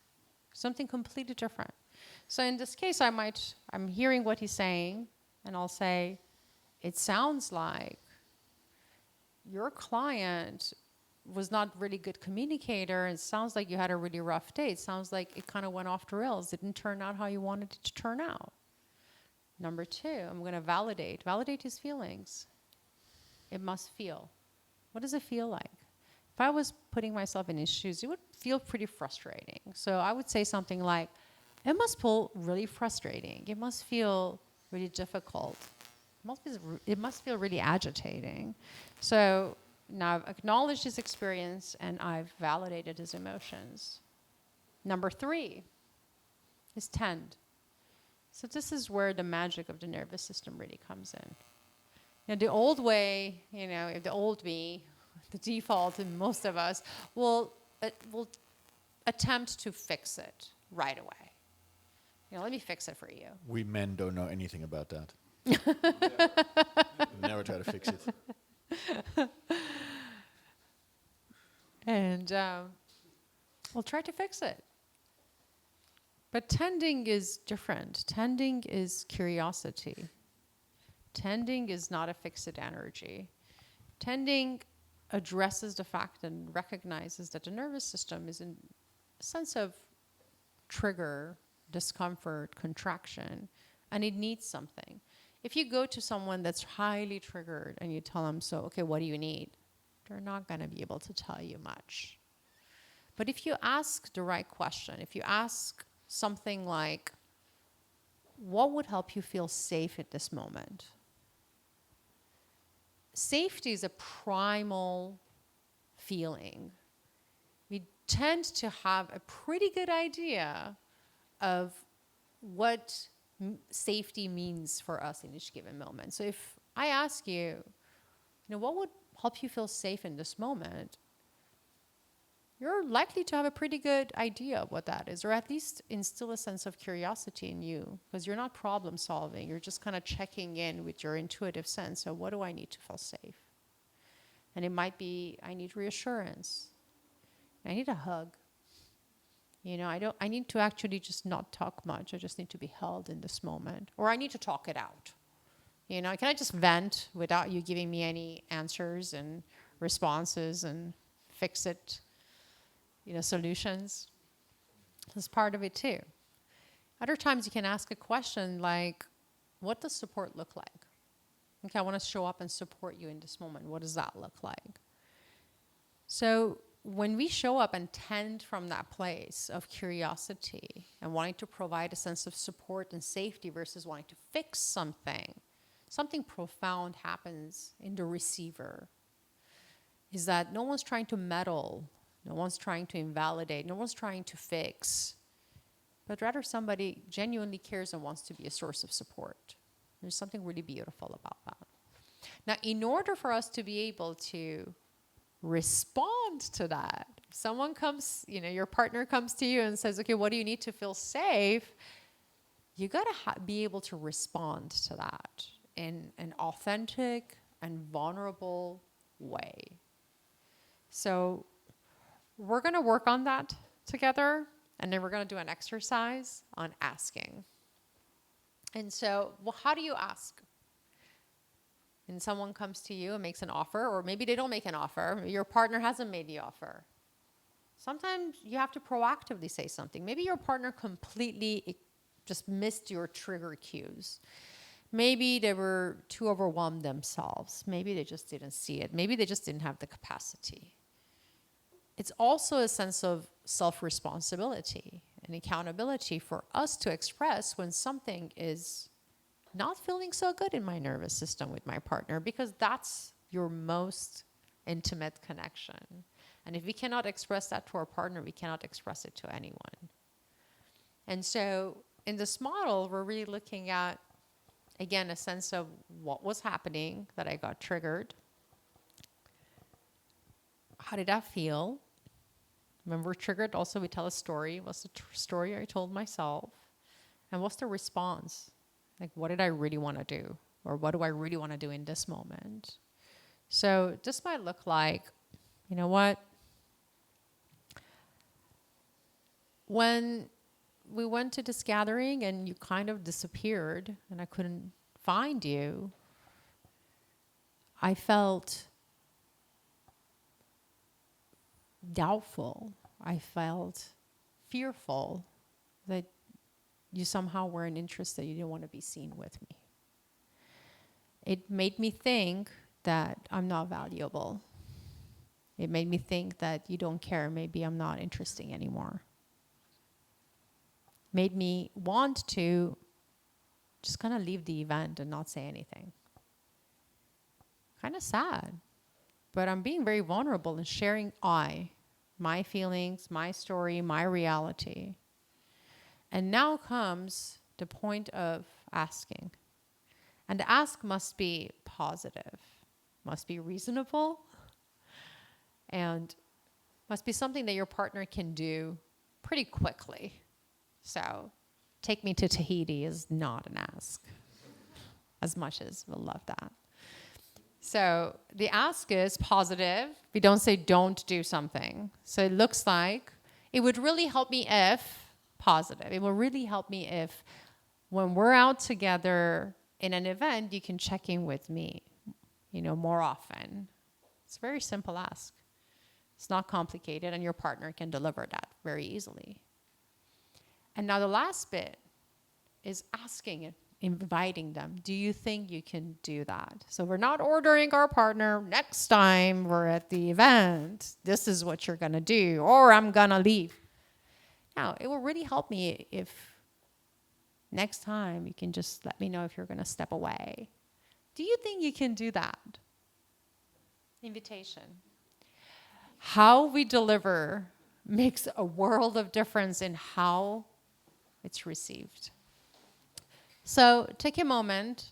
something completely different. So in this case, I'm hearing what he's saying, and I'll say, it sounds like your client was not really good communicator. It sounds like you had a really rough day. It sounds like it kind of went off the rails. It didn't turn out how you wanted it to turn out. Number two, I'm going to validate his feelings. It must feel. What does it feel like? If I was putting myself in his shoes, it would feel pretty frustrating. So I would say something like, it must feel really frustrating. It must feel really difficult. It must feel really agitating. So now I've acknowledged his experience and I've validated his emotions. Number three is tend. So this is where the magic of the nervous system really comes in. Now the old way, the old me, the default in most of us, will attempt to fix it right away. Let me fix it for you. We men don't know anything about that. Never try to fix it. And we'll try to fix it. But tending is different. Tending is curiosity. Tending is not a fixed energy. Tending addresses the fact and recognizes that the nervous system is in a sense of trigger, discomfort, contraction, and it needs something. If you go to someone that's highly triggered and you tell them, okay, what do you need? They're not going to be able to tell you much. But if you ask the right question, if you ask something like, what would help you feel safe at this moment? Safety is a primal feeling. We tend to have a pretty good idea of what safety means for us in each given moment. So if I ask you, what would help you feel safe in this moment? You're likely to have a pretty good idea of what that is, or at least instill a sense of curiosity in you, because you're not problem solving. You're just kind of checking in with your intuitive sense. So what do I need to feel safe? And it might be, I need reassurance. I need a hug. I need to actually just not talk much. I just need to be held in this moment. Or I need to talk it out. Can I just vent without you giving me any answers and responses and fix it, solutions? That's part of it too. Other times you can ask a question like, what does support look like? Okay, I want to show up and support you in this moment. What does that look like? So when we show up and tend from that place of curiosity and wanting to provide a sense of support and safety versus wanting to fix something profound happens in the receiver. is that no one's trying to meddle, no one's trying to invalidate, no one's trying to fix, but rather somebody genuinely cares and wants to be a source of support. There's something really beautiful about that. Now, in order for us to be able to respond to that, if someone comes, your partner comes to you and says, okay, what do you need to feel safe? You gotta be able to respond to that in an authentic and vulnerable way. So we're gonna work on that together, and then we're gonna do an exercise on asking. And so, well, how do you ask? And someone comes to you and makes an offer, or maybe they don't make an offer. Maybe your partner hasn't made the offer. Sometimes you have to proactively say something. Maybe your partner completely just missed your trigger cues. Maybe they were too overwhelmed themselves. Maybe they just didn't see it. Maybe they just didn't have the capacity. It's also a sense of self-responsibility and accountability for us to express when something is not feeling so good in my nervous system with my partner, because that's your most intimate connection. And if we cannot express that to our partner, we cannot express it to anyone. And so in this model, we're really looking at, again, a sense of what was happening that I got triggered. How did that feel? When we're triggered, also we tell a story. What's the story I told myself? And what's the response? Like, what did I really want to do? Or what do I really want to do in this moment? So this might look like, you know what? When we went to this gathering and you kind of disappeared and I couldn't find you, I felt doubtful. I felt fearful that you somehow weren't interested. You didn't want to be seen with me. It made me think that I'm not valuable. It made me think that you don't care. Maybe I'm not interesting anymore. Made me want to just kind of leave the event and not say anything. Kind of sad. But I'm being very vulnerable and sharing my feelings, my story, my reality. And now comes the point of asking. And the ask must be positive, must be reasonable, and must be something that your partner can do pretty quickly. So, take me to Tahiti is not an ask, as much as we'll love that. So, the ask is positive. We don't say don't do something. So, it looks like it would really help me if positive. It will really help me if when we're out together in an event, you can check in with me, more often. It's a very simple ask. It's not complicated, and your partner can deliver that very easily. And now the last bit is asking it, inviting them. Do you think you can do that? So we're not ordering our partner, next time we're at the event, this is what you're going to do, or I'm going to leave. Now, it will really help me if next time you can just let me know if you're going to step away. Do you think you can do that? Invitation. How we deliver makes a world of difference in how it's received. So take a moment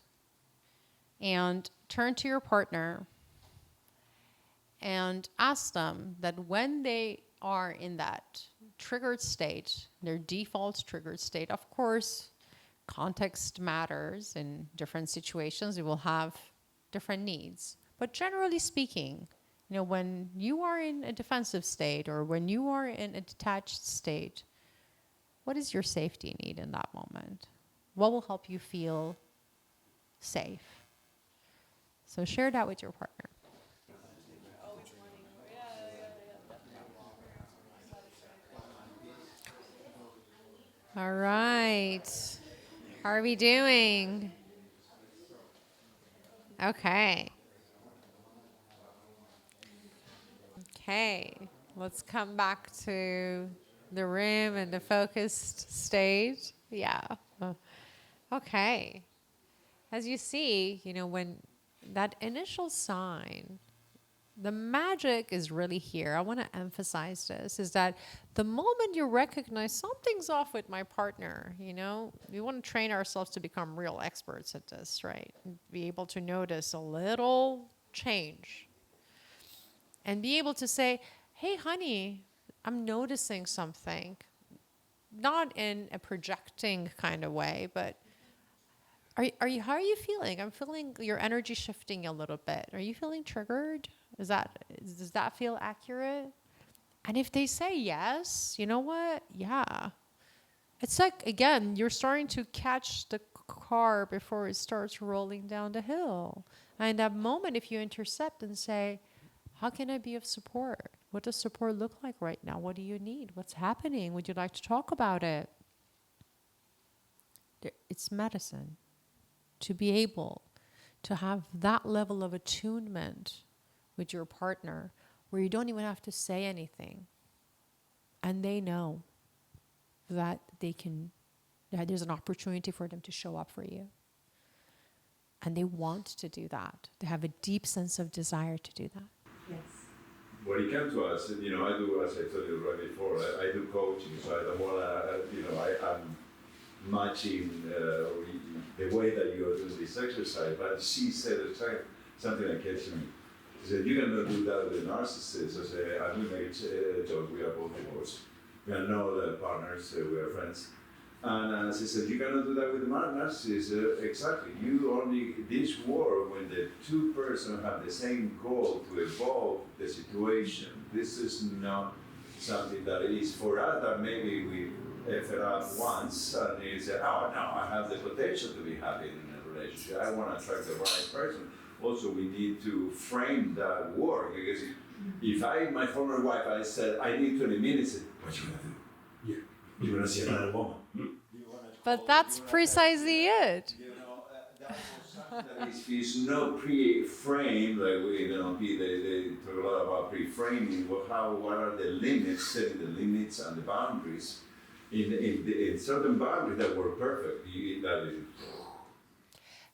and turn to your partner and ask them that when they are in that triggered state, their default triggered state, of course, context matters in different situations. You will have different needs. But generally speaking, when you are in a defensive state or when you are in a detached state, what is your safety need in that moment? What will help you feel safe? So share that with your partner. All right. How are we doing? Okay. Okay. Let's come back to the room and the focused state. Yeah. Okay. As you see, when that initial sign the magic is really here. I want to emphasize this, is that the moment you recognize something's off with my partner, you know, we want to train ourselves to become real experts at this, right? Be able to notice a little change and be able to say, hey, honey, I'm noticing something. Not in a projecting kind of way, but how are you feeling? I'm feeling your energy shifting a little bit. Are you feeling triggered? Does that feel accurate? And if they say yes, you know what? Yeah. It's like, again, you're starting to catch the car before it starts rolling down the hill. And in that moment, if you intercept and say, how can I be of support? What does support look like right now? What do you need? What's happening? Would you like to talk about it? It's medicine. To be able to have that level of attunement with your partner where you don't even have to say anything. And they know that that there's an opportunity for them to show up for you. And they want to do that. They have a deep sense of desire to do that. Yes. When it comes to us, I do, as I told you right before, I do coaching, so I don't want to, I'm matching the way that you're doing this exercise, but she said something that catches me. She said, you cannot do that with a narcissist. I said, and we make a joke, we are both divorced. We are not partners, we are friends. And she said, you cannot do that with a narcissist. Exactly, this work, when the two persons have the same goal to evolve the situation, this is not something that is for us that maybe we effort up once and you say, oh no, I have the potential to be happy in a relationship. I want to attract the right person. Also, we need to frame that work, because if my former wife, I said, I need 20 minutes, what you gonna do? You're gonna see another woman. But that's precisely it. That's something that is no pre-frame, like they talk a lot about pre-framing. What are the limits, setting the limits and the boundaries in certain boundaries that were perfect.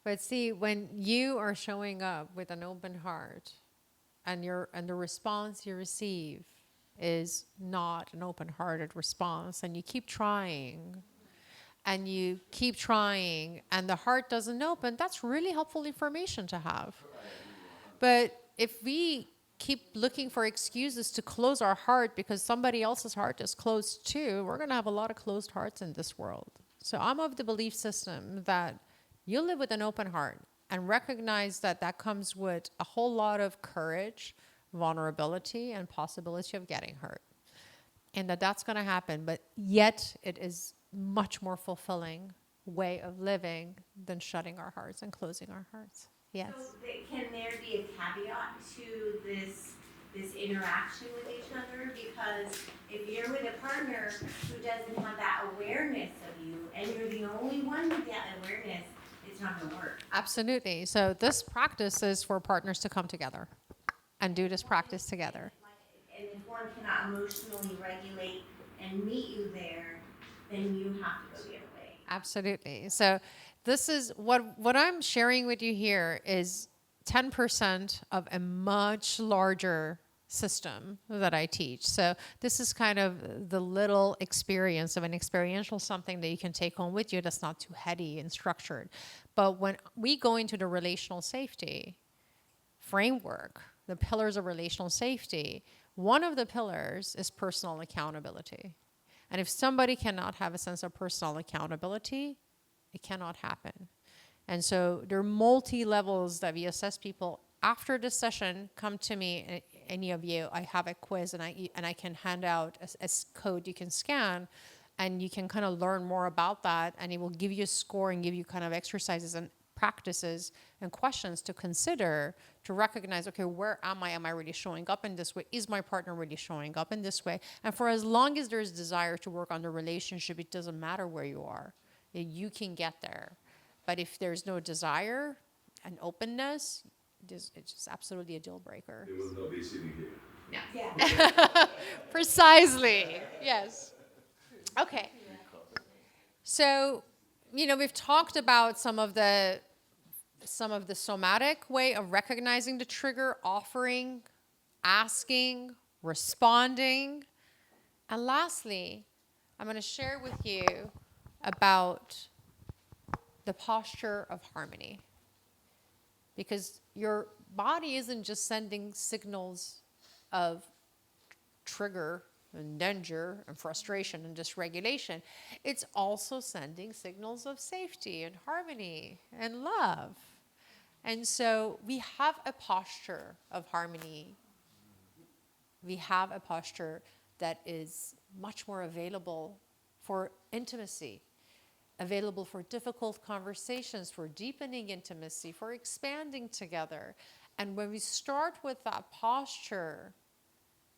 But see, when you are showing up with an open heart and the response you receive is not an open-hearted response, and you keep trying and the heart doesn't open, that's really helpful information to have. But if we keep looking for excuses to close our heart because somebody else's heart is closed too, we're going to have a lot of closed hearts in this world. So I'm of the belief system that you live with an open heart and recognize that comes with a whole lot of courage, vulnerability, and possibility of getting hurt. And that's going to happen, but yet it is much more fulfilling way of living than shutting our hearts and closing our hearts. Yes. So can there be a caveat to this interaction with each other? Because if you're with a partner who doesn't have that awareness of you, and you're the only one with that awareness, it's not going to work. Absolutely. So this practice is for partners to come together and do this practice together. And if one cannot emotionally regulate and meet you there, then you have to go the other way. Absolutely. So this is what I'm sharing with you here is 10% of a much larger system that I teach. So this is kind of the little experience of an experiential something that you can take home with you that's not too heady and structured. But when we go into the relational safety framework, the pillars of relational safety, one of the pillars is personal accountability. And if somebody cannot have a sense of personal accountability, it cannot happen. And so there are multi-levels that we assess people. After this session, come to me, any of you, I have a quiz and I can hand out a code you can scan, and you can kind of learn more about that, and it will give you a score and give you kind of exercises and practices and questions to consider to recognize, okay, where am I? Am I really showing up in this way? Is my partner really showing up in this way? And for as long as there's desire to work on the relationship, it doesn't matter where you are. You can get there. But if there's no desire and openness, it's just absolutely a deal breaker. They will not be sitting here. Yeah. Precisely. Yes. Okay. So, we've talked about some of the somatic way of recognizing the trigger, offering asking, responding. And lastly, I'm going to share with you about the posture of harmony. Because your body isn't just sending signals of trigger and danger and frustration and dysregulation. It's also sending signals of safety and harmony and love. And so we have a posture of harmony. We have a posture that is much more available for intimacy, available for difficult conversations, for deepening intimacy, for expanding together. And when we start with that posture,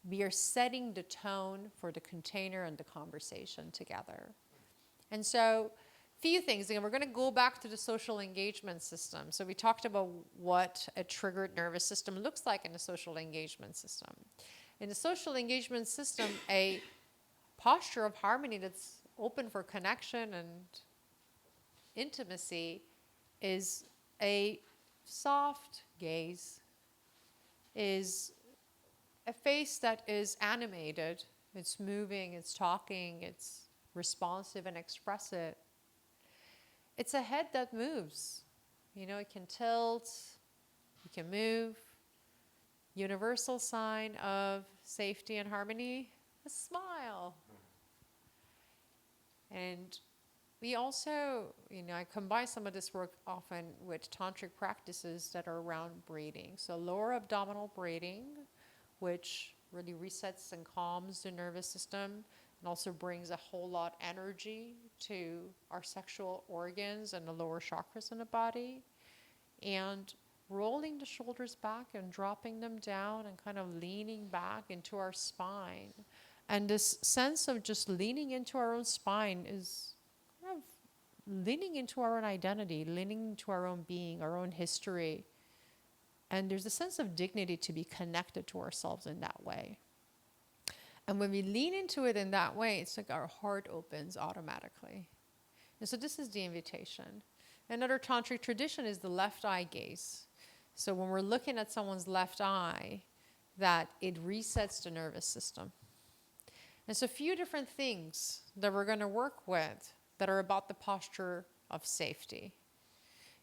we are setting the tone for the container and the conversation together. And so, few things. Again, we're going to go back to the social engagement system. So we talked about what a triggered nervous system looks like in the social engagement system. In the social engagement system, a posture of harmony that's open for connection and intimacy is a soft gaze, is a face that is animated, it's moving, it's talking, it's responsive and expressive. It's a head that moves. You know, it can tilt, it can move. Universal sign of safety and harmony, a smile. And we also, I combine some of this work often with tantric practices that are around breathing. So lower abdominal breathing, which really resets and calms the nervous system and also brings a whole lot energy to our sexual organs and the lower chakras in the body. And rolling the shoulders back and dropping them down and kind of leaning back into our spine. And this sense of just leaning into our own spine is kind of leaning into our own identity, leaning into our own being, our own history. And there's a sense of dignity to be connected to ourselves in that way. And when we lean into it in that way, it's like our heart opens automatically. And so this is the invitation. Another tantric tradition is the left eye gaze. So when we're looking at someone's left eye, that it resets the nervous system. And so a few different things that we're going to work with that are about the posture of safety.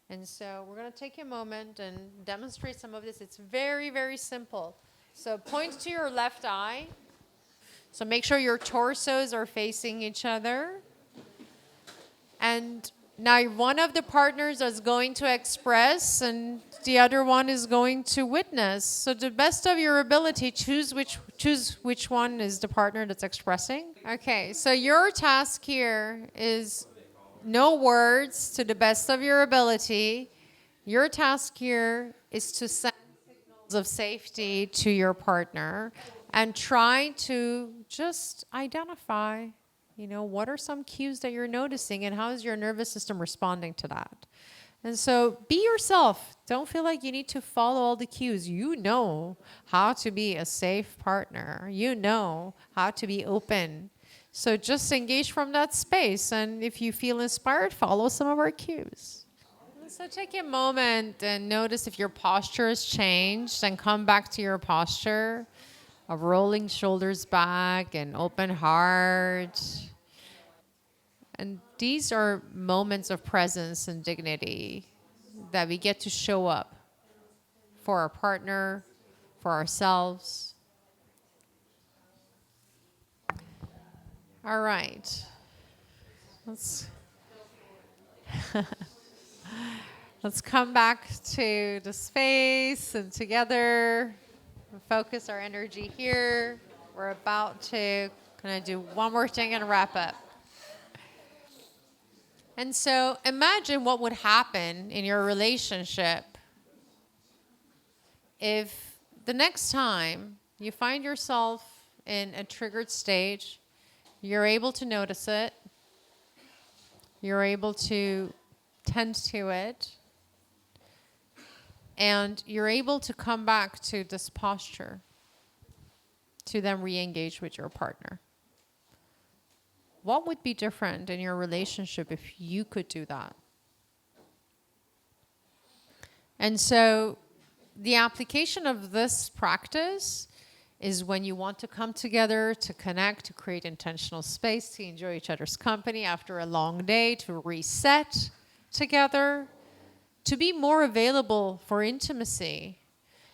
And so we're going to take a moment and demonstrate some of this. It's very, very simple. So point to your left eye. So make sure your torsos are facing each other. And now one of the partners is going to express and the other one is going to witness. So to the best of your ability, choose which one is the partner that's expressing. Okay, so your task here is no words to the best of your ability. Your task here is to send signals of safety to your partner and try to just identify, what are some cues that you're noticing and how is your nervous system responding to that? And so be yourself. Don't feel like you need to follow all the cues. You know how to be a safe partner. You know how to be open. So just engage from that space. And if you feel inspired, follow some of our cues. So take a moment and notice if your posture has changed and come back to your posture of rolling shoulders back and open heart. And these are moments of presence and dignity that we get to show up for our partner, for ourselves. All right. Let's come back to the space and together focus our energy here. We're about to kind of do one more thing and wrap up. And so imagine what would happen in your relationship if the next time you find yourself in a triggered stage, you're able to notice it, you're able to tend to it, and you're able to come back to this posture to then re-engage with your partner. What would be different in your relationship if you could do that? And so the application of this practice is when you want to come together, to connect, to create intentional space, to enjoy each other's company after a long day, to reset together, to be more available for intimacy.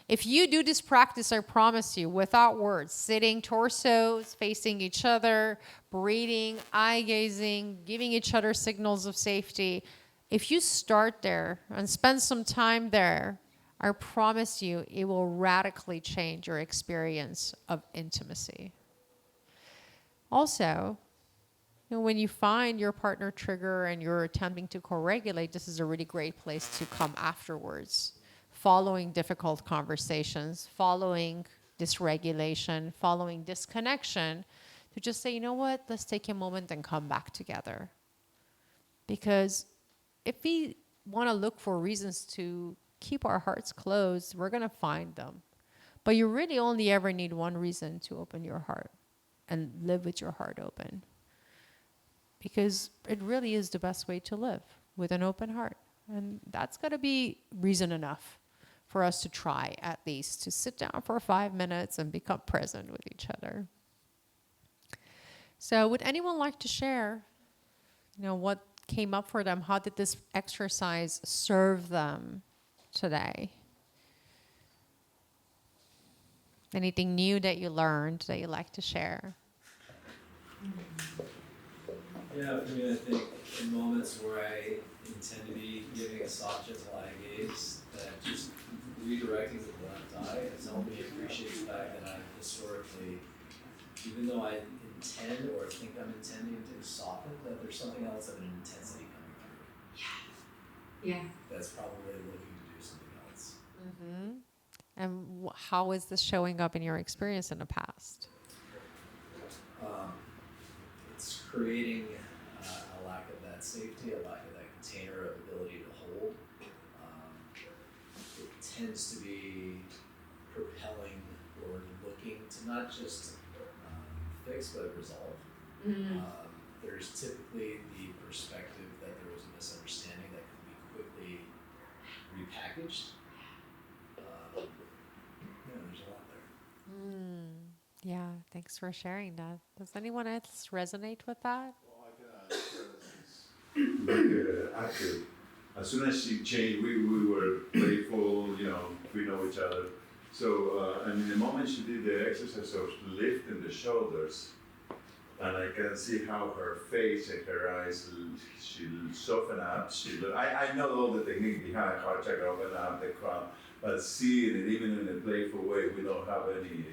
If you do this practice, I promise you, without words, sitting torsos facing each other, breathing, eye gazing, giving each other signals of safety, if you start there and spend some time there, I promise you, it will radically change your experience of intimacy. Also, when you find your partner trigger and you're attempting to co-regulate, this is a really great place to come afterwards, following difficult conversations, following dysregulation, following disconnection, to just say, you know what, let's take a moment and come back together. Because if we want to look for reasons to keep our hearts closed, we're going to find them. But you really only ever need one reason to open your heart and live with your heart open. Because it really is the best way to live, with an open heart. And that's got to be reason enough for us to try, at least, to sit down for 5 minutes and become present with each other. So would anyone like to share, what came up for them? How did this exercise serve them today? Anything new that you learned that you'd like to share? Yeah, for me, I think in moments where I intend to be giving a soft, gentle eye gaze, that just redirecting to the left eye has helped me appreciate the fact that I've historically, even though I intend or think I'm intending to soften, that there's something else of an intensity coming through. Yeah. That's probably looking to do something else. Mm-hmm. And how is this showing up in your experience in the past? It's creating a lack of that safety, a lack of that container of ability to hold. It tends to be propelling or looking to not just fix but resolve. Mm. There's typically the perspective that there was a misunderstanding that could be quickly repackaged. There's a lot there. Yeah, thanks for sharing that. Does anyone else resonate with that? Well, I can like active. As soon as she changed, we were playful, we know each other. So, and in the moment she did the exercise of lifting the shoulders, and I can see how her face and her eyes, she soften up. I know all the technique behind heart chakra, open up the crown, but seeing it even in a playful way, we don't have any,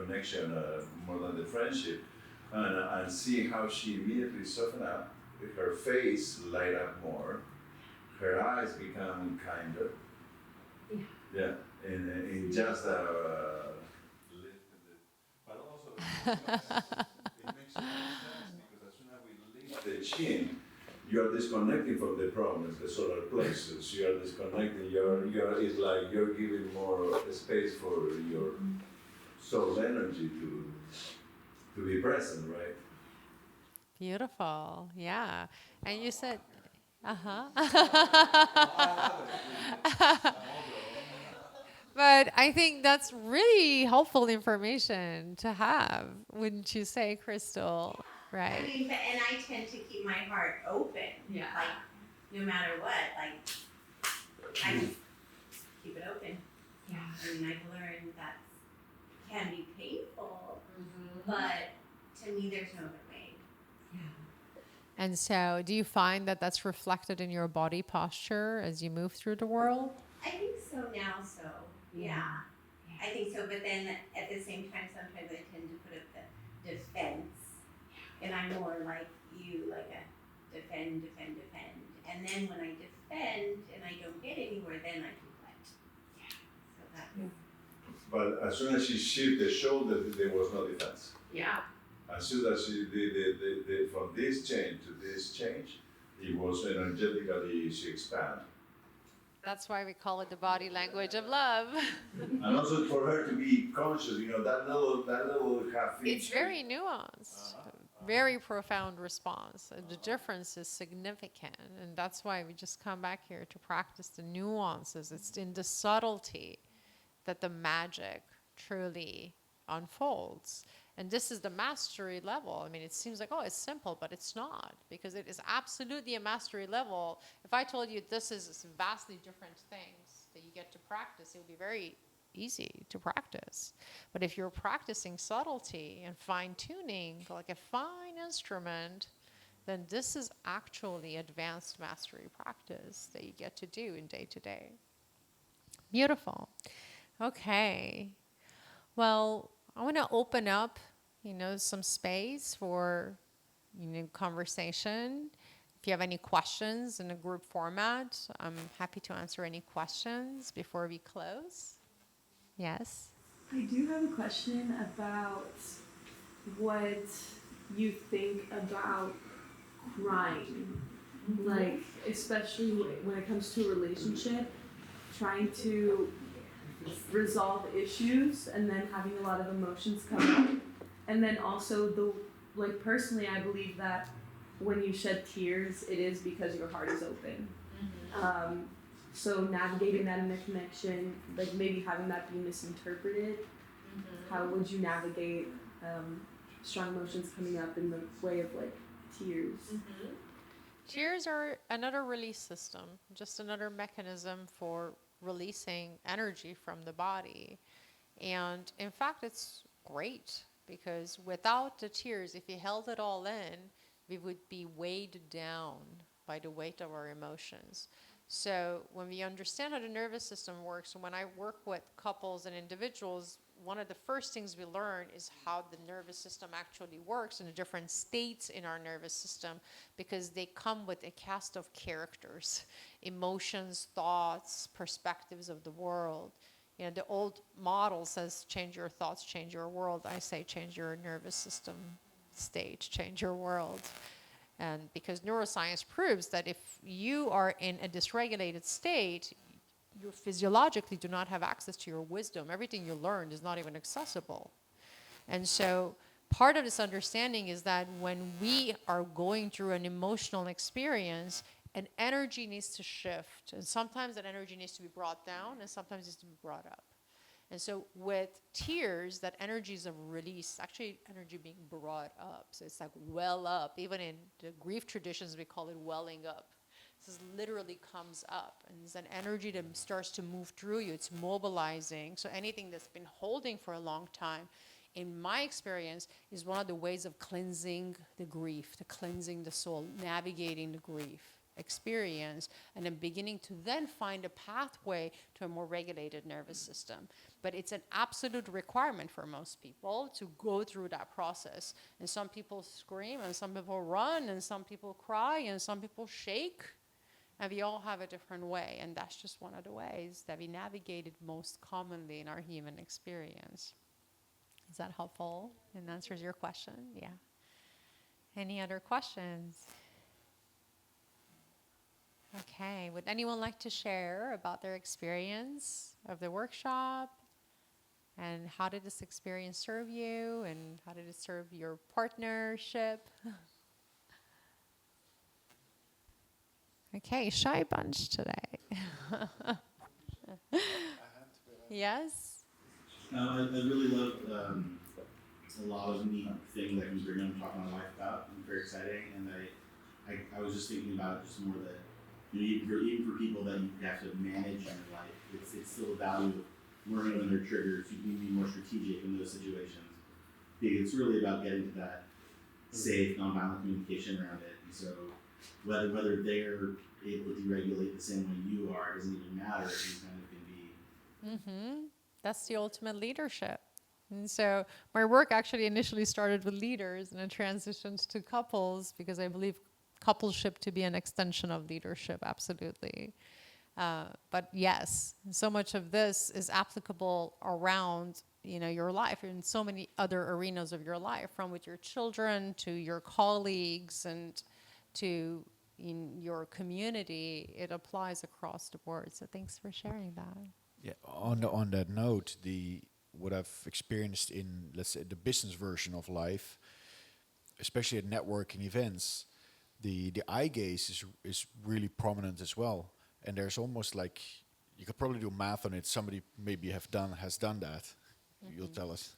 connection more than the friendship, and seeing how she immediately soften up, her face light up more, her eyes become kinder. Yeah, in just lift but also it makes so much sense because as soon as we lift the chin, you are disconnecting from the problems, the solar plexus. You are disconnecting. It's like you're giving more space for your soul energy to be present, right? Beautiful. Yeah. And you said, But I think that's really helpful information to have, wouldn't you say, Crystal? Right? I mean, and I tend to keep my heart open. Yeah. Like, no matter what, I just keep it open. Yeah. I mean, I've learned that can be painful, but to me, there's no other way. Yeah. And so do you find that that's reflected in your body posture as you move through the world? I think so now, yeah. I think so, but then at the same time, sometimes I tend to put up the defense. And I'm more like you, like a defend. And then when I defend and I don't get anywhere, then I deflect. So that. But as soon as she shifted the shoulder, there was no defense. Yeah. As soon as she did from this change to this change, it was energetically she expanded. That's why we call it the body language of love. And also for her to be conscious, that little half inch. It's very nuanced, very profound response. The difference is significant, and that's why we just come back here to practice the nuances. It's in the subtlety that the magic truly unfolds. And this is the mastery level. I mean, it seems like, oh, it's simple, but it's not, because it is absolutely a mastery level. If I told you this is vastly different things that you get to practice, it would be very easy to practice. But if you're practicing subtlety and fine-tuning like a fine instrument, then this is actually advanced mastery practice that you get to do in day to day. Beautiful. Okay. Well, I want to open up, some space for, conversation. If you have any questions in a group format, I'm happy to answer any questions before we close. Yes? I do have a question about what you think about crying. Like, especially when it comes to a relationship, trying to resolve issues and then having a lot of emotions come up. And then also personally, I believe that when you shed tears, it is because your heart is open. So navigating that in a connection, like maybe having that be misinterpreted, how would you navigate strong emotions coming up in the way of like tears? Tears are another release system, just another mechanism for releasing energy from the body. And in fact, it's great, because without the tears, if we held it all in, we would be weighed down by the weight of our emotions. So when we understand how the nervous system works, and when I work with couples and individuals, one of the first things we learn is how the nervous system actually works and the different states in our nervous system, because they come with a cast of characters, emotions, thoughts, perspectives of the world. The old model says, change your thoughts, change your world. I say, change your nervous system state, change your world. And because neuroscience proves that if you are in a dysregulated state, you physiologically do not have access to your wisdom. Everything you learned is not even accessible. And so part of this understanding is that when we are going through an emotional experience, an energy needs to shift. And sometimes that energy needs to be brought down, and sometimes it needs to be brought up. And so with tears, that energy is a release, actually energy being brought up. So it's like well up. Even in the grief traditions, we call it welling up. This literally comes up, and it's an energy that starts to move through you. It's mobilizing. So anything that's been holding for a long time, in my experience, is one of the ways of cleansing the grief, to cleansing the soul, navigating the grief experience, and then beginning to then find a pathway to a more regulated nervous system. But it's an absolute requirement for most people to go through that process. And some people scream, and some people run, and some people cry, and some people shake. And we all have a different way, and that's just one of the ways that we navigate it most commonly in our human experience. Is that helpful and answers your question? Yeah. Any other questions? Okay. Would anyone like to share about their experience of the workshop? And how did this experience serve you? And how did it serve your partnership? Okay, shy bunch today. Yes? I really loved a lot of neat things that you bring up and talk to my wife about. And very exciting. And I was just thinking about just more that, even for people that you have to manage in your life, it's still a value of learning when they're triggers. You can be more strategic in those situations. Because it's really about getting to that safe, nonviolent communication around it. And so whether they're able to deregulate the same way you are, it doesn't even matter. You kind of can be. That's the ultimate leadership. And so my work actually initially started with leaders, and it transitioned to couples, because I believe coupleship to be an extension of leadership, absolutely. But yes, so much of this is applicable around your life, in so many other arenas of your life, from with your children to your colleagues and to in your community. It applies across the board. So thanks for sharing that. Yeah. On that note, what I've experienced in, let's say, the business version of life, especially at networking events, the eye gaze is really prominent as well. And there's almost like, you could probably do math on it. Somebody maybe has done that. You'll tell us.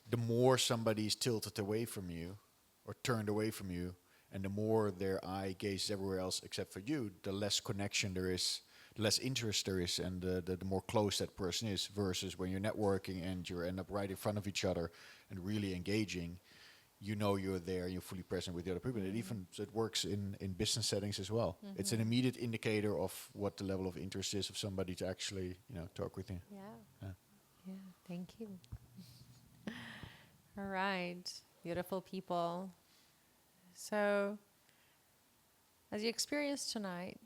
the more somebody is tilted away from you or turned away from you, and the more their eye gazes everywhere else except for you, the less connection there is, the less interest there is, and the more close that person is, versus when you're networking and you end up right in front of each other and really engaging, you know you're there, you're fully present with the other people. And it works in business settings as well. It's an immediate indicator of what the level of interest is of somebody to actually, talk with you. Yeah. Yeah, thank you. All right, beautiful people. So, as you experienced tonight,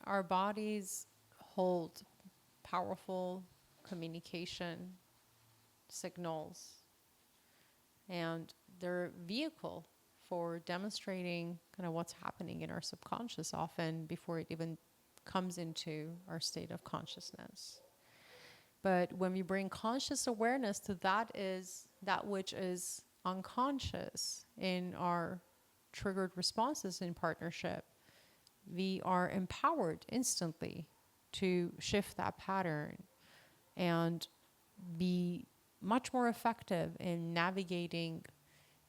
our bodies hold powerful communication signals, and they're a vehicle for demonstrating kind of what's happening in our subconscious often before it even comes into our state of consciousness. But when we bring conscious awareness to that which is unconscious in our triggered responses in partnership, we are empowered instantly to shift that pattern and be much more effective in navigating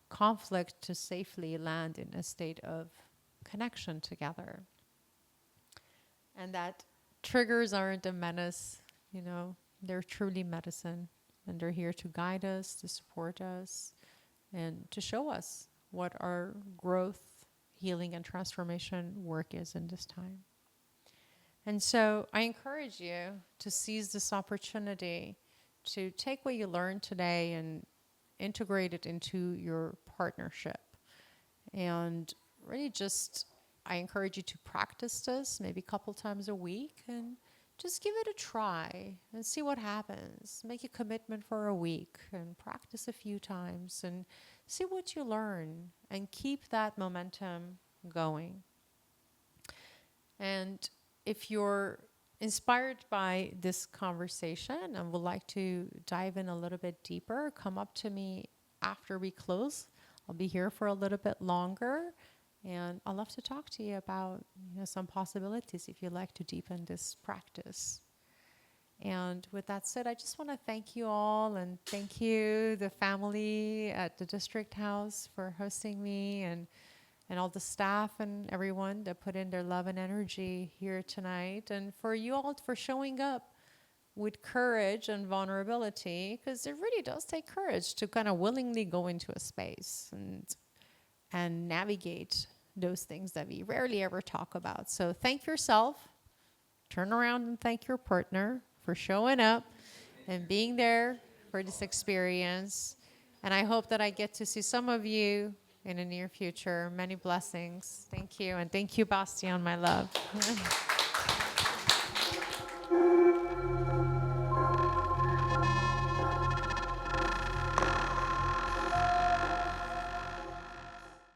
conflict to safely land in a state of connection together. And that triggers aren't a menace, they're truly medicine, and they're here to guide us, to support us, and to show us what our growth, healing, and transformation work is in this time. And so I encourage you to seize this opportunity to take what you learned today and integrate it into your partnership. And really I encourage you to practice this maybe a couple times a week and just give it a try and see what happens. Make a commitment for a week and practice a few times and see what you learn and keep that momentum going. And if you're inspired by this conversation and would like to dive in a little bit deeper, come up to me after we close. I'll be here for a little bit longer, and I'd love to talk to you about some possibilities if you'd like to deepen this practice. And with that said, I just want to thank you all, and thank you, the family at the District House, for hosting me, and all the staff and everyone that put in their love and energy here tonight, and for you all for showing up with courage and vulnerability, because it really does take courage to kind of willingly go into a space and navigate those things that we rarely ever talk about. So thank yourself, turn around and thank your partner for showing up and being there for this experience. And I hope that I get to see some of you in the near future. Many blessings. Thank you. And thank you, Bastian, my love.